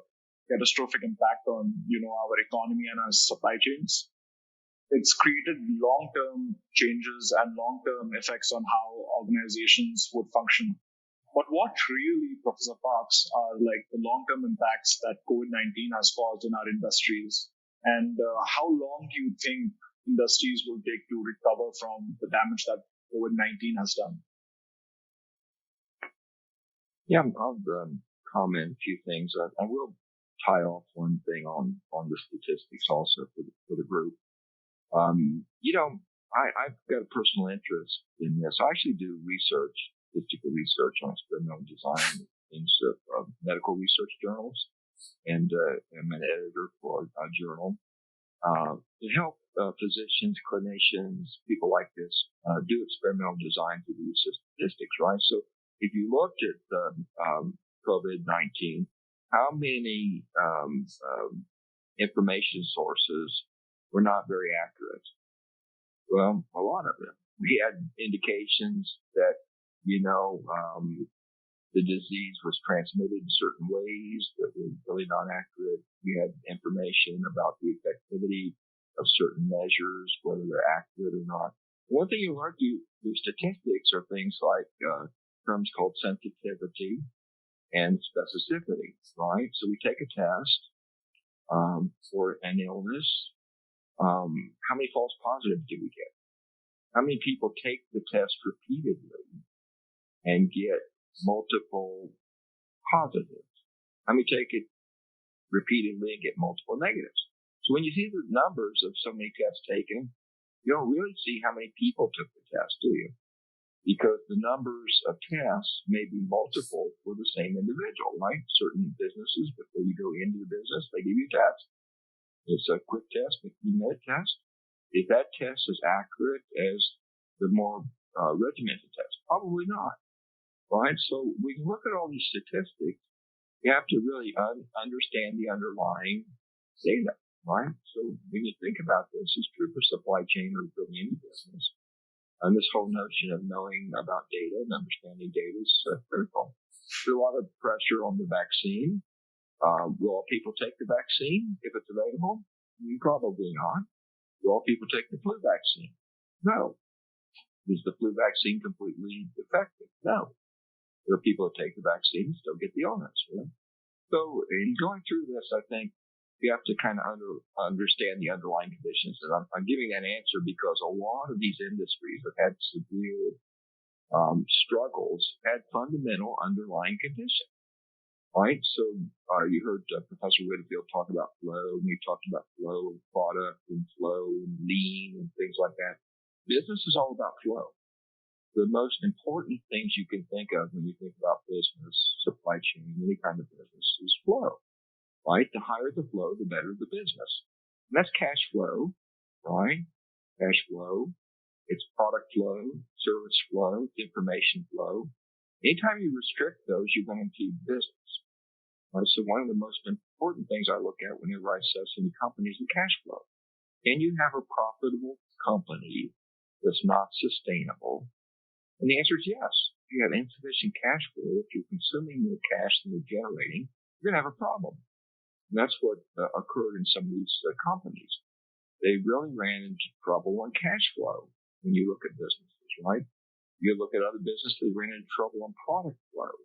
catastrophic impact on, our economy and our supply chains, it's created long-term changes and long-term effects on how organizations would function. But what really, Professor Parks, are like the long-term impacts that COVID-19 has caused in our industries? And how long do you think industries will take to recover from the damage that COVID-19 has done? Yeah, I'll comment a few things. I will tie off one thing on the statistics also for the group. I've got a personal interest in this. I actually do research, statistical research on experimental design in medical research journals, and I'm an editor for a journal to help physicians, clinicians, people like this do experimental design through the use of statistics, right? So if you looked at COVID-19, how many information sources were not very accurate? Well, a lot of them. We had indications that, the disease was transmitted in certain ways that were really not accurate. We had information about the effectivity of certain measures, whether they're accurate or not. One thing you learn through statistics are things like terms called sensitivity and specificity, right? So we take a test for an illness. How many false positives do we get? How many people take the test repeatedly and get multiple positives? How many take it repeatedly and get multiple negatives? So when you see the numbers of so many tests taken, you don't really see how many people took the test, do you? Because the numbers of tests may be multiple for the same individual, right? Certain businesses, before you go into the business, they give you a test. It's a quick test, 15-minute test. If that test is accurate as the more regimented test, probably not, right? So we can look at all these statistics. You have to really understand the underlying data, right? So when you think about this, it's true for supply chain or really any business. And this whole notion of knowing about data and understanding data is critical. There's a lot of pressure on the vaccine. Will all people take the vaccine if it's available? Probably not. Will all people take the flu vaccine? No. Is the flu vaccine completely effective? No. There are people that take the vaccine and still get the illness. Right? So in going through this, I think you have to kind of understand the underlying conditions. And I'm giving that answer because a lot of these industries have had severe struggles, had fundamental underlying conditions. Right? So you heard Professor Widdifield talk about flow, and we talked about flow of product and flow and lean and things like that. Business is all about flow. The most important things you can think of when you think about business, supply chain, any kind of business is flow. Right? The higher the flow, the better the business. And that's cash flow, right? Cash flow. It's product flow, service flow, information flow. Anytime you restrict those, you're going to impede business. Right? So one of the most important things I look at whenever I assess any company is the cash flow. Can you have a profitable company that's not sustainable? And the answer is yes. If you have insufficient cash flow, if you're consuming the cash that you're generating, you're going to have a problem. And that's what occurred in some of these companies. They really ran into trouble on cash flow when you look at businesses, right? You look at other businesses, they ran into trouble on product flow.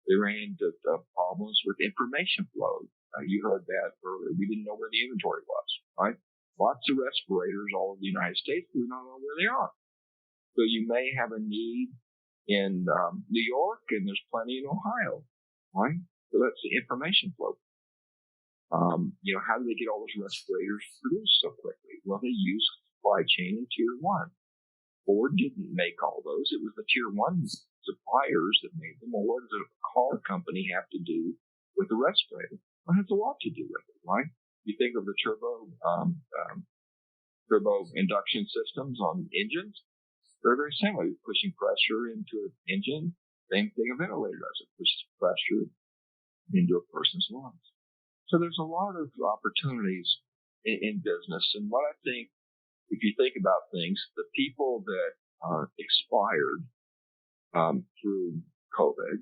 They ran into problems with information flow. You heard that earlier. We didn't know where the inventory was, right? Lots of respirators all over the United States, we don't know where they are. So you may have a need in New York, and there's plenty in Ohio, right? So that's the information flow. How do they get all those respirators produced so quickly? Well, they use supply chain in tier one. Ford didn't make all those. It was the tier one suppliers that made them. Well, what does a car company have to do with the respirator? Well, it has a lot to do with it, right? You think of the turbo induction systems on engines. They're very similar. You're pushing pressure into an engine. Same thing a ventilator does. It pushes pressure into a person's lungs. So there's a lot of opportunities in business. And what I think, if you think about things, the people that expired through COVID,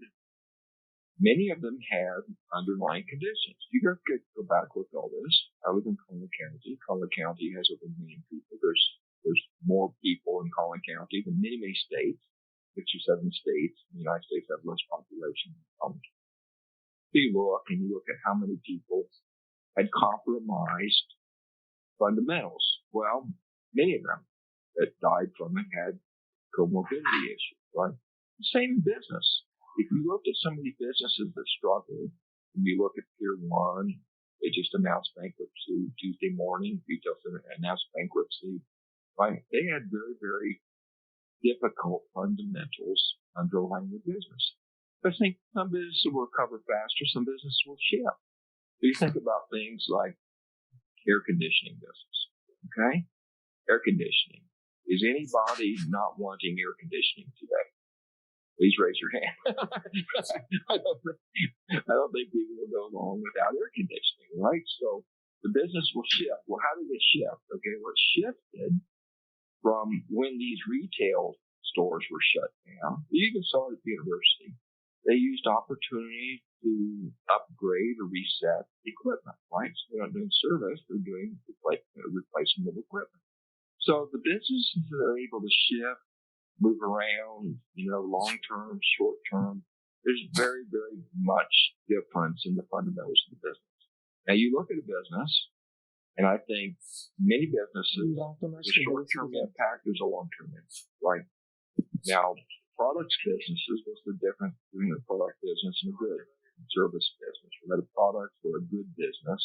many of them had underlying conditions. You got to go back with all this. I live in Collin County. Collin County has over 1 million people. There's more people in Collin County than many, many states. 67 states in the United States have less population than Collin County. So you look at how many people had compromised fundamentals. Well, many of them that died from it had comorbidity issues, right? The same in business. If you look at some of the businesses that struggled, and you look at Pier 1, they just announced bankruptcy Tuesday morning. Retail Center announced bankruptcy, right? They had very, very difficult fundamentals underlying the business. I think some businesses will recover faster, some businesses will shift. So you think about things like air conditioning business, okay? Air conditioning. Is anybody not wanting air conditioning today? Please raise your hand. I don't think people will go long without air conditioning, right? So the business will shift. Well, how did it shift? Okay, well, it shifted from when these retail stores were shut down. You even saw it at the university. They used opportunity to upgrade or reset equipment, right? So they're not doing service, they're doing replacement of equipment. So the businesses that are able to shift, move around, long-term, short-term, there's very, very much difference in the fundamentals of the business. Now you look at a business, and I think many businesses, the short-term impact, there's a long-term impact, right? Now, products businesses, what's the difference between a product business and a good service business? Whether a product or a good business,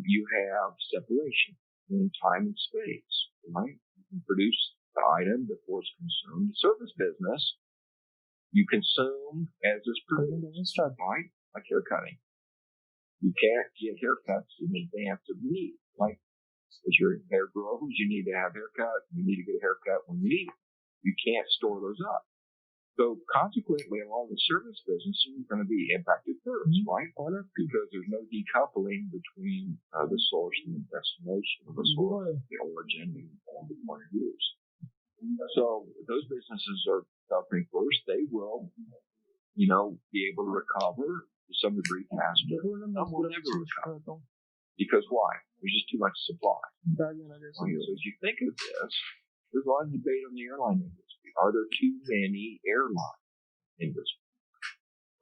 you have separation in time and space, right? You can produce the item before it's consumed. The service business, you consume as it's produced, right? Like hair cutting. You can't get haircuts in advance of need, right? As your hair grows, you need to have a haircut. You need to get a haircut when you need it. You can't store those up. So consequently, along the service business, you're going to be impacted first, right? Because there's no decoupling between the source and the destination of the source, the origin and the point of use. So those businesses are suffering first. They will, be able to recover to some degree faster. Some will never recover. Because why? There's just too much supply. So as you think of this, there's a lot of debate on the airline industry. Are there too many airline industry?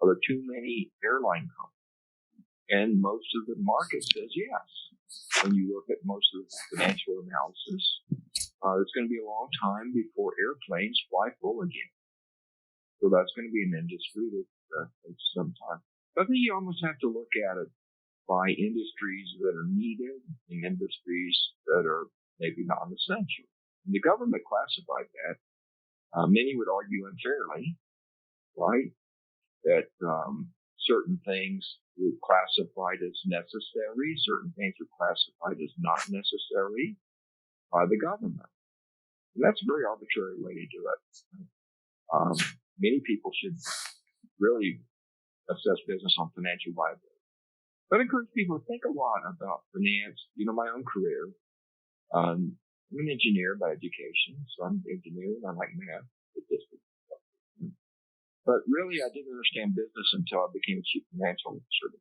Are there too many airline companies? And most of the market says yes. When you look at most of the financial analysis, it's going to be a long time before airplanes fly full again. So that's going to be an industry that takes some time. But I think you almost have to look at it by industries that are needed and industries that are maybe non-essential. And the government classified that. Many would argue unfairly, right, that certain things were classified as necessary, certain things were classified as not necessary by the government. And that's a very arbitrary way to do it. Many people should really assess business on financial viability. But I encourage people to think a lot about finance. My own career. I'm an engineer by education, so I'm an engineer and I like math, statistics. But really, I didn't understand business until I became a chief financial officer.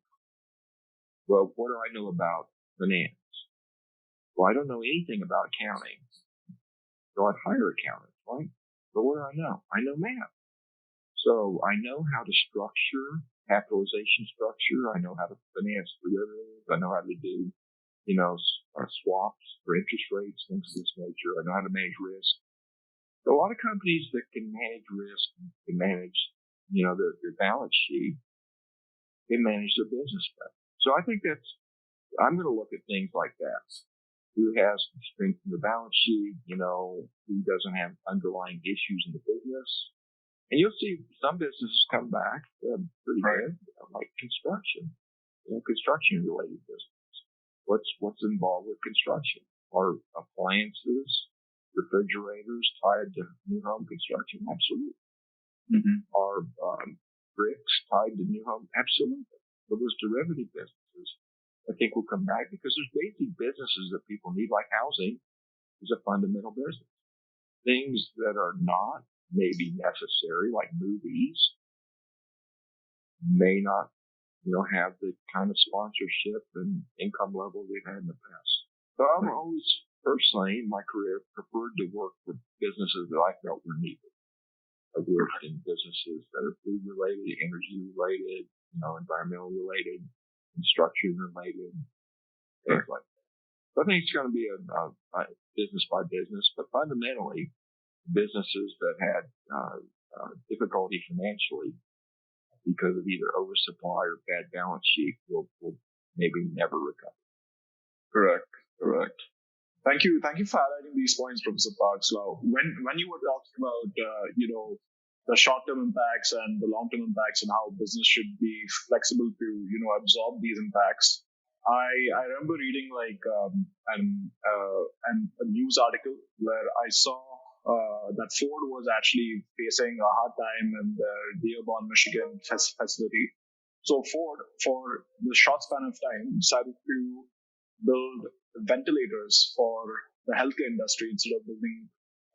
Well, what do I know about finance? Well, I don't know anything about accounting. So I'd hire accountants, right? But what do I know? I know math. So I know how to structure capitalization structure. I know how to finance derivatives. I know how to do swaps for interest rates, things of this nature. I know how to manage risk. So a lot of companies that can manage risk, can manage, their balance sheet, can manage their business better. So I think I'm going to look at things like that. Who has strength in the balance sheet, who doesn't have underlying issues in the business. And you'll see some businesses come back pretty good, like construction, construction-related business. What's involved with construction? Are appliances, refrigerators tied to new home construction? Absolutely. Mm-hmm. Are bricks tied to new home? Absolutely. So those derivative businesses, I think, will come back because there's basic businesses that people need, like housing is a fundamental business. things that are not maybe necessary, like movies, may not, have the kind of sponsorship and income level they've had in the past. So I've always, personally, in my career, preferred to work with businesses that I felt were needed. I've worked in businesses that are food related, energy related, environmental related, construction related, things like that. So I think it's going to be a business by business, but fundamentally, businesses that had difficulty financially because of either oversupply or bad balance sheet will maybe never recover. Correct. Thank you for highlighting these points, Professor Parks. Now, when you were talking about the short-term impacts and the long-term impacts and how business should be flexible to absorb these impacts, I remember reading a news article where I saw that Ford was actually facing a hard time in their Dearborn, Michigan facility. So Ford, for the short span of time, decided to build ventilators for the healthcare industry instead of building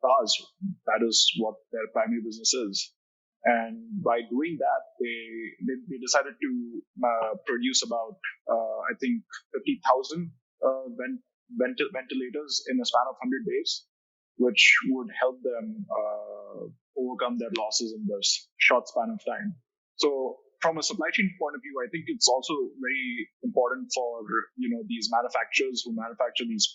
cars. That is what their primary business is. And by doing that, they decided to produce about, I think, 50,000 ventilators in a span of 100 days, which would help them overcome their losses in this short span of time. So from a supply chain point of view, I think it's also very important for these manufacturers who manufacture these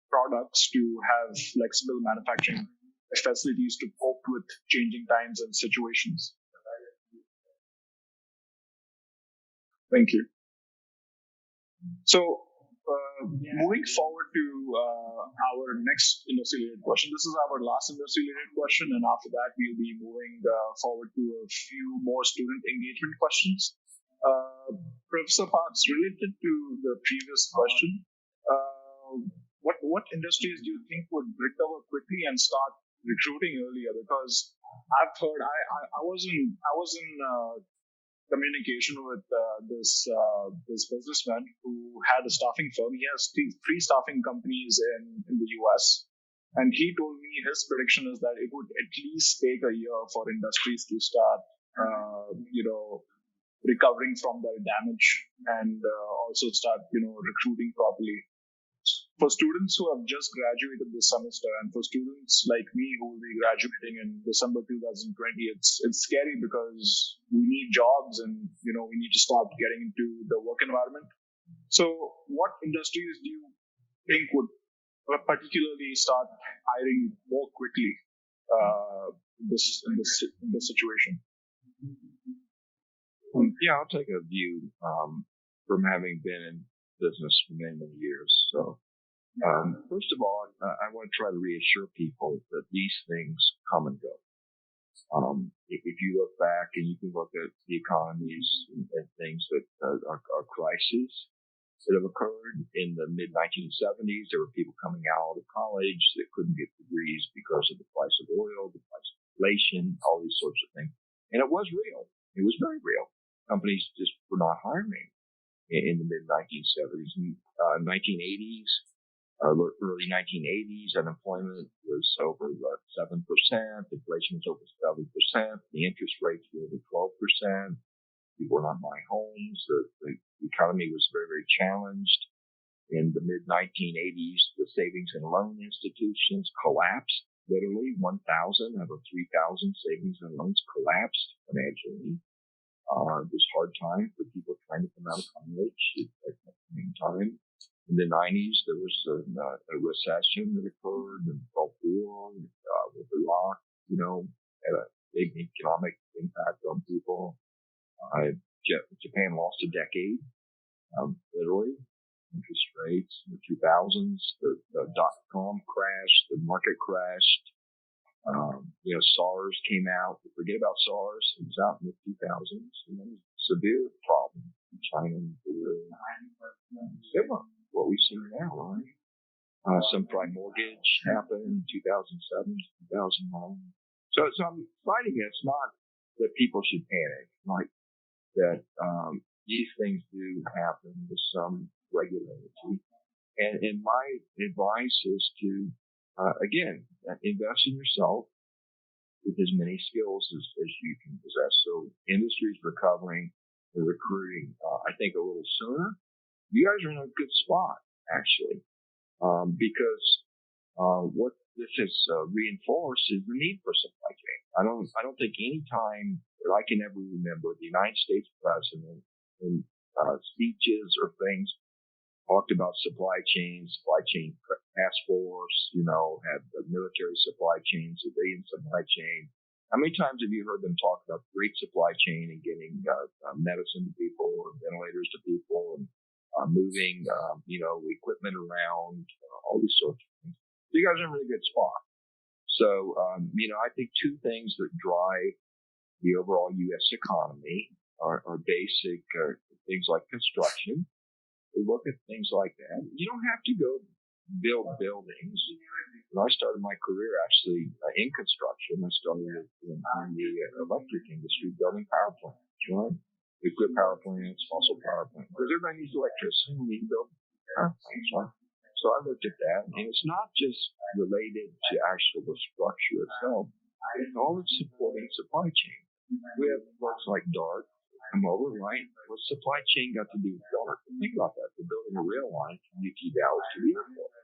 products to have flexible manufacturing facilities to cope with changing times and situations. Thank you. So moving forward to our next industry-related question. This is our last industry-related question, and after that, we'll be moving forward to a few more student engagement questions. Professor Parks, related to the previous question, what industries do you think would recover quickly and start recruiting earlier? Because I've heard, I was in communication with this businessman who had a staffing firm. He has three staffing companies in the US. And he told me his prediction is that it would at least take a year for industries to start, recovering from their damage and also start, recruiting properly. For students who have just graduated this semester, and for students like me who will be graduating in December 2020, it's scary because we need jobs and we need to start getting into the work environment. So, what industries do you think would particularly start hiring more quickly in this situation? Yeah, I'll take a view from having been in business for many years. So. First of all, I want to try to reassure people that these things come and go. If you look back and you can look at the economies and things that are crises that have occurred in the mid-1970s, there were people coming out of college that couldn't get degrees because of the price of oil, the price of inflation, all these sorts of things. And it was real. It was very real. Companies just were not hiring in the mid-1970s. 1980s, early 1980s, unemployment was over 7%, inflation was over 7%, the interest rates were over 12%, people were not buying homes, the economy was very, very challenged. In the mid-1980s, the savings and loan institutions collapsed, literally 1,000 out of 3,000 savings and loans collapsed financially. It was a hard time for people trying to come out of college at the same time. In the 90s, there was a recession that occurred in the Gulf War with Iraq, had a big economic impact on people. Japan lost a decade, literally. Interest rates in the 2000s, the dot-com crash, the market crashed. SARS came out. Forget about SARS. It was out in the 2000s. And then a severe problem in China and similar. What we've seen now, right? Subprime mortgage happened in 2007, 2009. So I'm fighting it's not that people should panic, like that these things do happen with some regularity. And my advice is to again, invest in yourself with as many skills as you can possess. So industry's recovering, they're recruiting, I think a little sooner. You guys are in a good spot, actually, because what this has reinforced is the need for supply chain. I don't think any time that I can ever remember the United States president in speeches or things talked about supply chain task force, had the military supply chain, civilian supply chain. How many times have you heard them talk about great supply chain and getting medicine to people or ventilators to people and moving, equipment around, all these sorts of things? So you guys are in a really good spot. So, I think two things that drive the overall U.S. economy are basic things like construction. We look at things like that. You don't have to go build buildings. When I started my career actually in construction, I started in the electric industry building power plants, right? Nuclear power plants, fossil power plants. Because everybody needs electricity, we need to build power plants, right? So I looked at that, and it's not just related to actual the structure itself. It's all it's supporting supply chain. We have folks like DART come over, right? What's supply chain got to do with DART? Think about that. They're building a rail line from UT Dallas to the airport.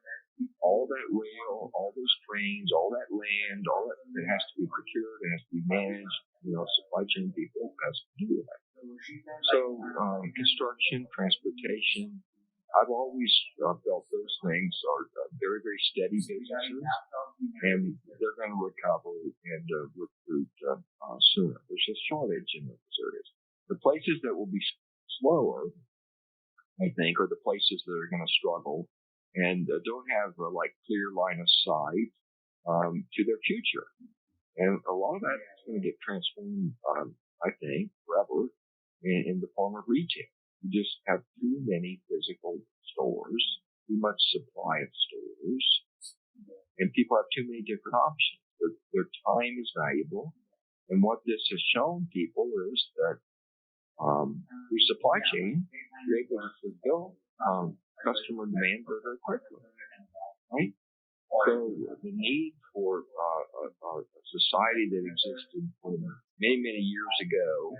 All that rail, all those trains, all that land, all that, it has to be procured, it has to be managed. Supply chain people has to do that. So, construction, transportation, I've always felt those things are very, very steady businesses, and they're going to recover and recruit sooner. There's a shortage in those areas. The places that will be slower, I think, are the places that are going to struggle and don't have a clear line of sight to their future. And a lot of that is going to get transformed, I think, forever in the form of retail. You just have too many physical stores, too much supply of stores, and people have too many different options. Their time is valuable, and what this has shown people is that through supply chain, you're able to fulfill customer demand very, very quickly, right? So the need for a society that existed many, many years ago,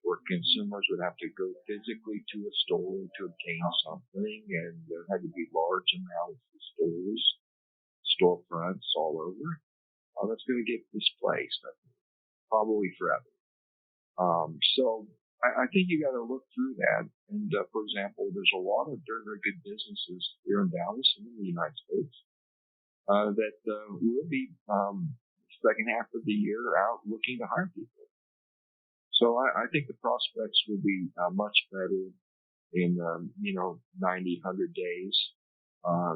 where consumers would have to go physically to a store to obtain something, and there had to be large amounts of stores, storefronts all over. That's going to get displaced, I think, probably forever. So I think you got to look through that. And for example, there's a lot of very, very good businesses here in Dallas and in the United States that will be second half of the year out looking to hire people. So I think the prospects will be much better in 90, 100 days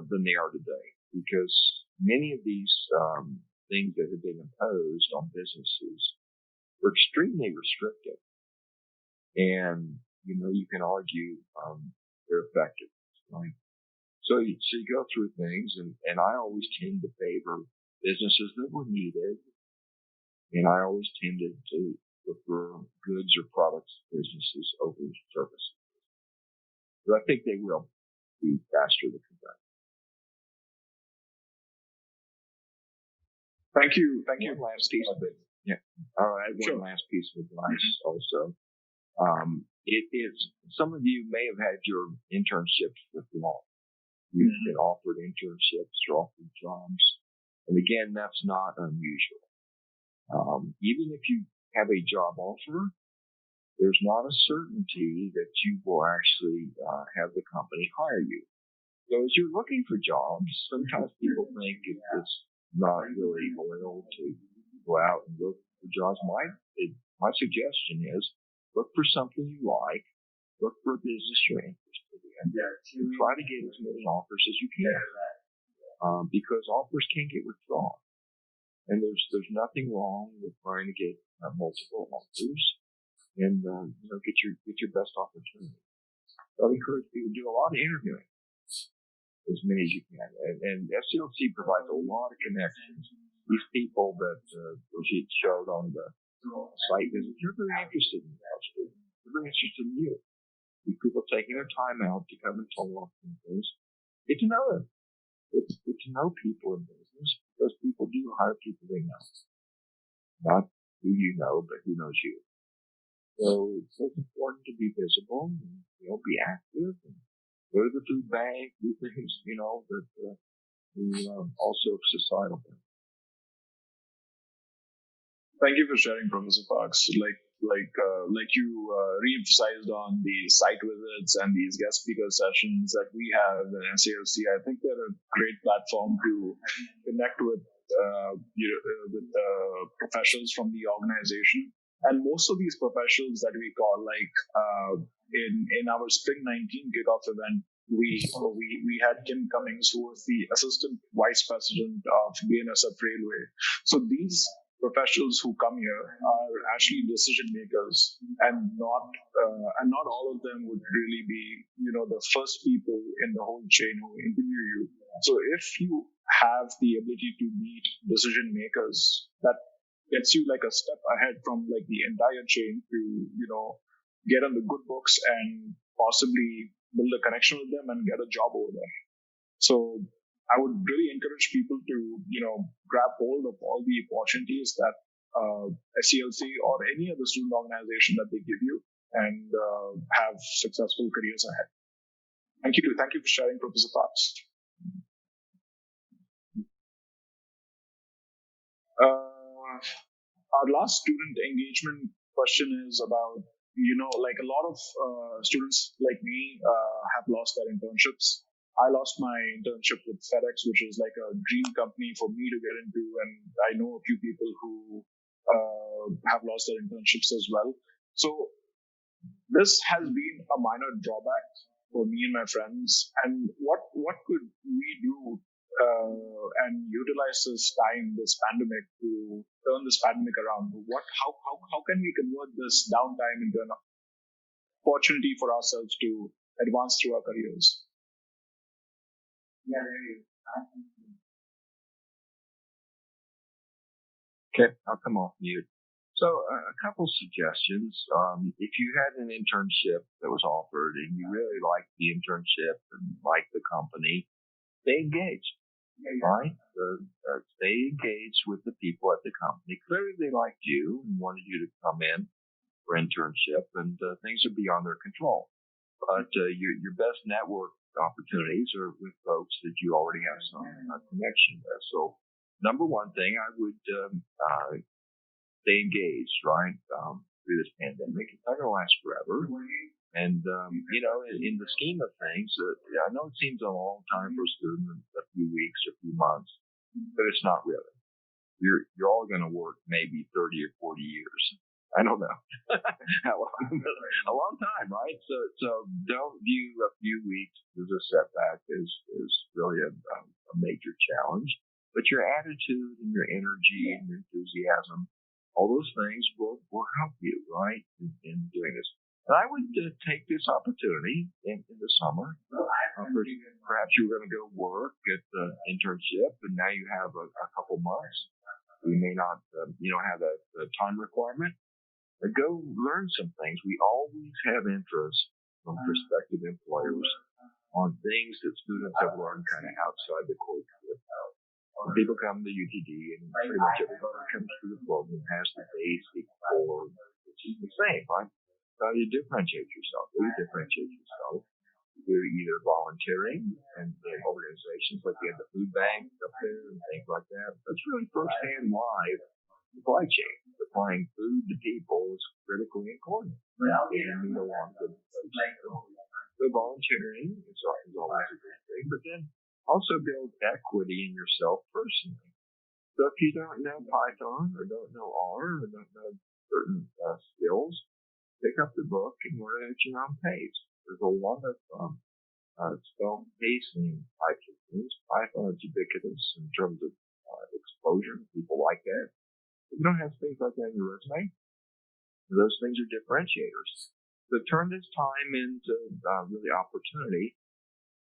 than they are today, because many of these things that have been imposed on businesses were extremely restrictive, and you can argue their effectiveness, right? So you go through things, and I always tend to favor businesses that were needed, and I always tended to prefer goods or products businesses over services. But I think they will be faster to convert. Thank you. One last piece of it. Yeah. All right. Sure. One last piece of advice also. It is, some of you may have had your internships with law. You've been offered internships or offered jobs. And again, that's not unusual. Even if you have a job offer, there's not a certainty that you will actually have the company hire you. So as you're looking for jobs, sometimes people think it's not really loyal to go out and look for jobs. My suggestion is look for something you like, look for a business you're interested in, and try to get as many offers as you can, because offers can get withdrawn. And there's nothing wrong with trying to get multiple offers and get your best opportunity. So I encourage people to do a lot of interviewing, as many as you can. And SCLC provides a lot of connections. These people that she showed on the site visit, they're very interested in that. They're very interested in you. These people taking their time out to come and talk and things. Get to know them. Get to know people in business, because people do hire people they know. Not who you know, but who knows you. So it's important to be visible and, be active and go to the food bank, do things, that also societal things. Thank you for sharing, Professor Parks. Like you re-emphasized on the site visits and these guest speaker sessions that we have in SCLC. I think they're a great platform to connect with professionals from the organization. And most of these professionals that we call, in our Spring 19 kickoff event, we had Kim Cummings, who was the Assistant Vice President of BNSF Railway. So these professionals who come here are actually decision makers, and not all of them would really be, the first people in the whole chain who interview you. So if you have the ability to meet decision makers, that gets you like a step ahead from like the entire chain to, get on the good books and possibly build a connection with them and get a job over there. So I would really encourage people to, grab hold of all the opportunities that SCLC or any other student organization that they give you, and have successful careers ahead. Thank you. Thank you for sharing, Professor Parks. Our last student engagement question is about, like a lot of students like me have lost their internships. I lost my internship with FedEx, which is like a dream company for me to get into. And I know a few people who have lost their internships as well. So this has been a minor drawback for me and my friends. And what could we do and utilize this time, this pandemic, to turn this pandemic around? How can we convert this downtime into an opportunity for ourselves to advance through our careers? Yeah, there you go. Okay, I'll come off mute. So a couple suggestions. If you had an internship that was offered and you really liked the internship and liked the company, stay engaged, right? Stay engaged with the people at the company. Clearly they liked you and wanted you to come in for internship, and things are beyond their control. But your best network opportunities are with folks that you already have some connection with. So number one thing, I would stay engaged, right, through this pandemic. It's not going to last forever. And, in the scheme of things, I know it seems a long time for a student, a few weeks or a few months, but it's not really. You're all going to work maybe 30 or 40 years. I don't know how long, a long time, right? So don't view a few weeks as a setback is really a major challenge. But your attitude and your energy and your enthusiasm, all those things will help you, right, in doing this. And I would take this opportunity in the summer. Perhaps you're going to go work at the internship, and now you have a couple months. You may not, have a time requirement. But go learn some things. We always have interest from prospective employers on things that students have learned kind of outside the course. When people come to UTD, and pretty much everybody comes through the program has the basic core, which is the same, right? So you differentiate yourself. You're either volunteering and in organizations like the food bank up there and things like that. That's really firsthand live supply chain. Supplying food to people is critically important. And meet along good folks. So volunteering is always a good thing, but then also build equity in yourself personally. So if you don't know Python or don't know R or don't know certain skills, pick up the book and learn at your own pace. There's a lot of self-pacing types of things. Python is ubiquitous in terms of exposure. People like that. If you don't have things like that in your resume, those things are differentiators. So turn this time into really opportunity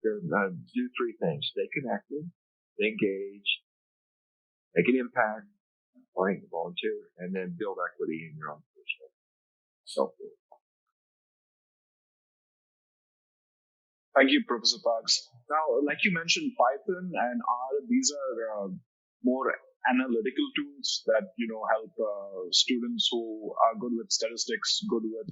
to do three things: stay connected, stay engaged, make an impact, volunteer, and then build equity in your own personal self-worth. Thank you, Professor Parks. Now, like you mentioned, Python and R, these are more analytical tools that help students who are good with statistics, good with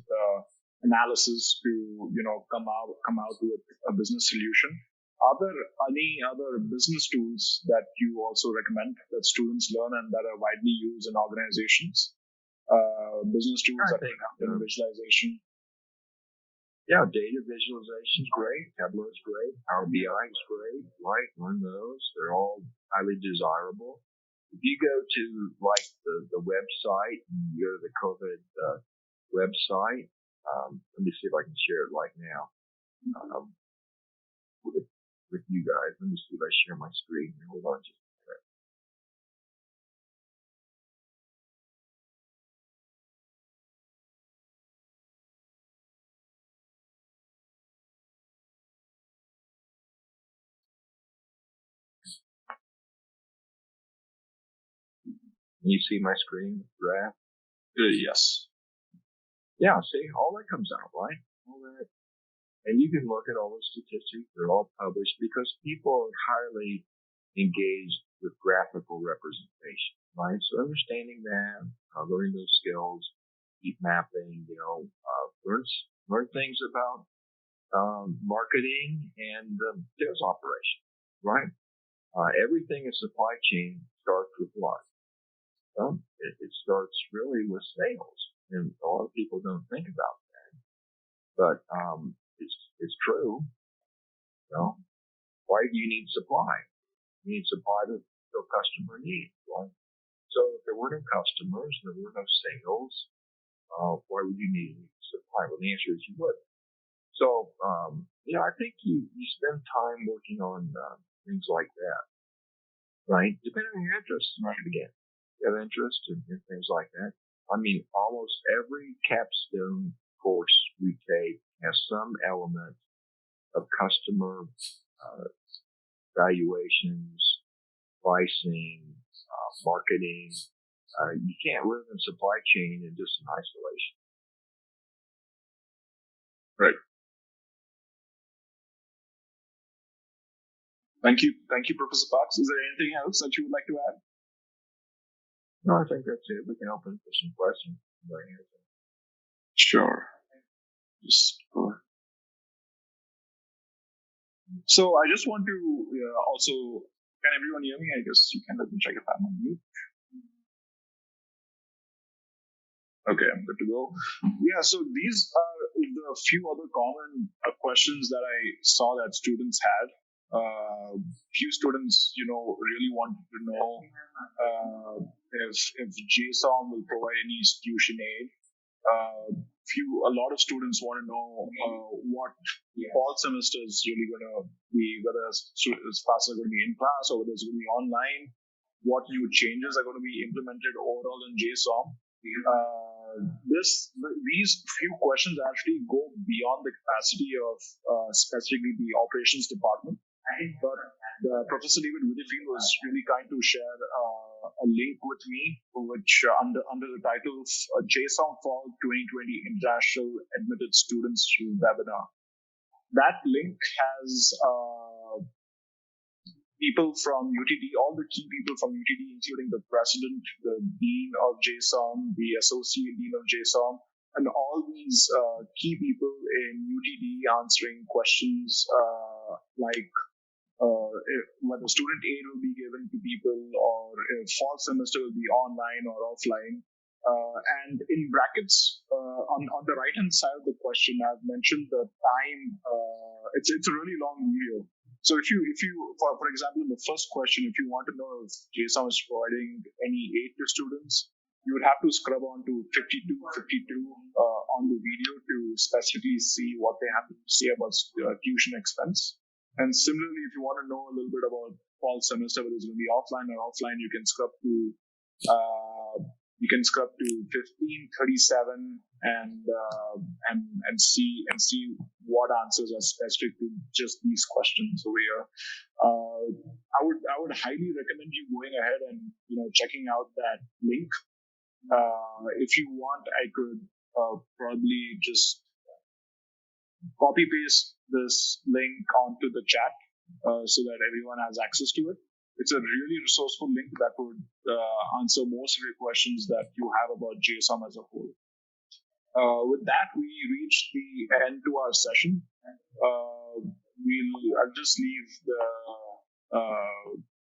analysis to come out with a business solution. Are there any other business tools that you also recommend that students learn and that are widely used in organizations? Business tools that help in visualization. Yeah, data visualization is great. Tableau is great. Power BI is great. Right, learn those. They're all highly desirable. If you go to like the website, and you go to the COVID website. Let me see if I can share it right now with you guys. Let me see if I share my screen. Hold on just a minute. Can you see my screen graph? Yes. Yeah, see, all that comes out, right? All that. And you can look at all the statistics. They're all published because people are highly engaged with graphical representation, right? So understanding that, learning those skills, heat mapping, learn things about marketing and sales operation, right? Everything in supply chain starts with what? Well, it starts really with sales, and a lot of people don't think about that, but it's true. Why do you need supply? You need supply to fill customer needs, right? So if there were no customers, there were no sales, why would you need supply? Well, the answer is you would. So, I think you spend time working on things like that, right? Depending on your interests, right? Again, you have interest in things like that. I mean, almost every capstone course we take has some element of customer valuations, pricing, marketing. You can't live in supply chain in just in isolation. Right. Thank you, Professor Parks. Is there anything else that you would like to add? No, I think that's it. We can open for some questions. Sure. So I just want to also, can everyone hear me? I guess you can let me check if I'm on mute. Okay, I'm good to go. Yeah, so these are the few other common questions that I saw that students had. Few students, really wanted to know if JSON will provide any institution aid. A lot of students want to know what fall semester is really going to be, whether classes are going to be in class or whether it's going to be online. What new changes are going to be implemented overall in JSON. These few questions actually go beyond the capacity of specifically the operations department. But Professor David Widdifield was really kind to share a link with me, which under the title JSON Fall 2020 International Admitted Students Webinar. That link has people from UTD, all the key people from UTD, including the president, the dean of JSON, the associate dean of JSON, and all these key people in UTD answering questions like whether student aid will be given to people or if fall semester will be online or offline. And in brackets, on the right-hand side of the question, I've mentioned the time. It's a really long video. So if you for example, in the first question, if you want to know if JSON is providing any aid to students, you would have to scrub on to 52 on the video to specifically see what they have to say about tuition expense. And similarly, if you want to know a little bit about fall semester, whether it's going to be offline or offline, you can scrub to 1537 and see what answers are specific to just these questions over here. I would highly recommend you going ahead and checking out that link. If you want, I could probably just copy paste this link onto the chat so that everyone has access to it. it's a really resourceful link that would answer most of your questions that you have about JSON as a whole. With that, we reach the end to our session. I'll just leave the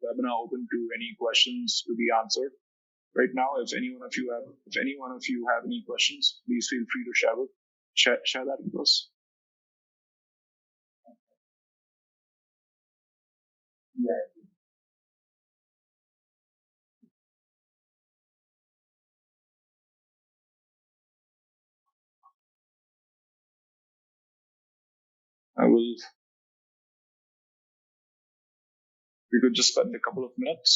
webinar open to any questions to be answered. Right now, if any one of you have any questions, please feel free to share that with us. We could just spend a couple of minutes.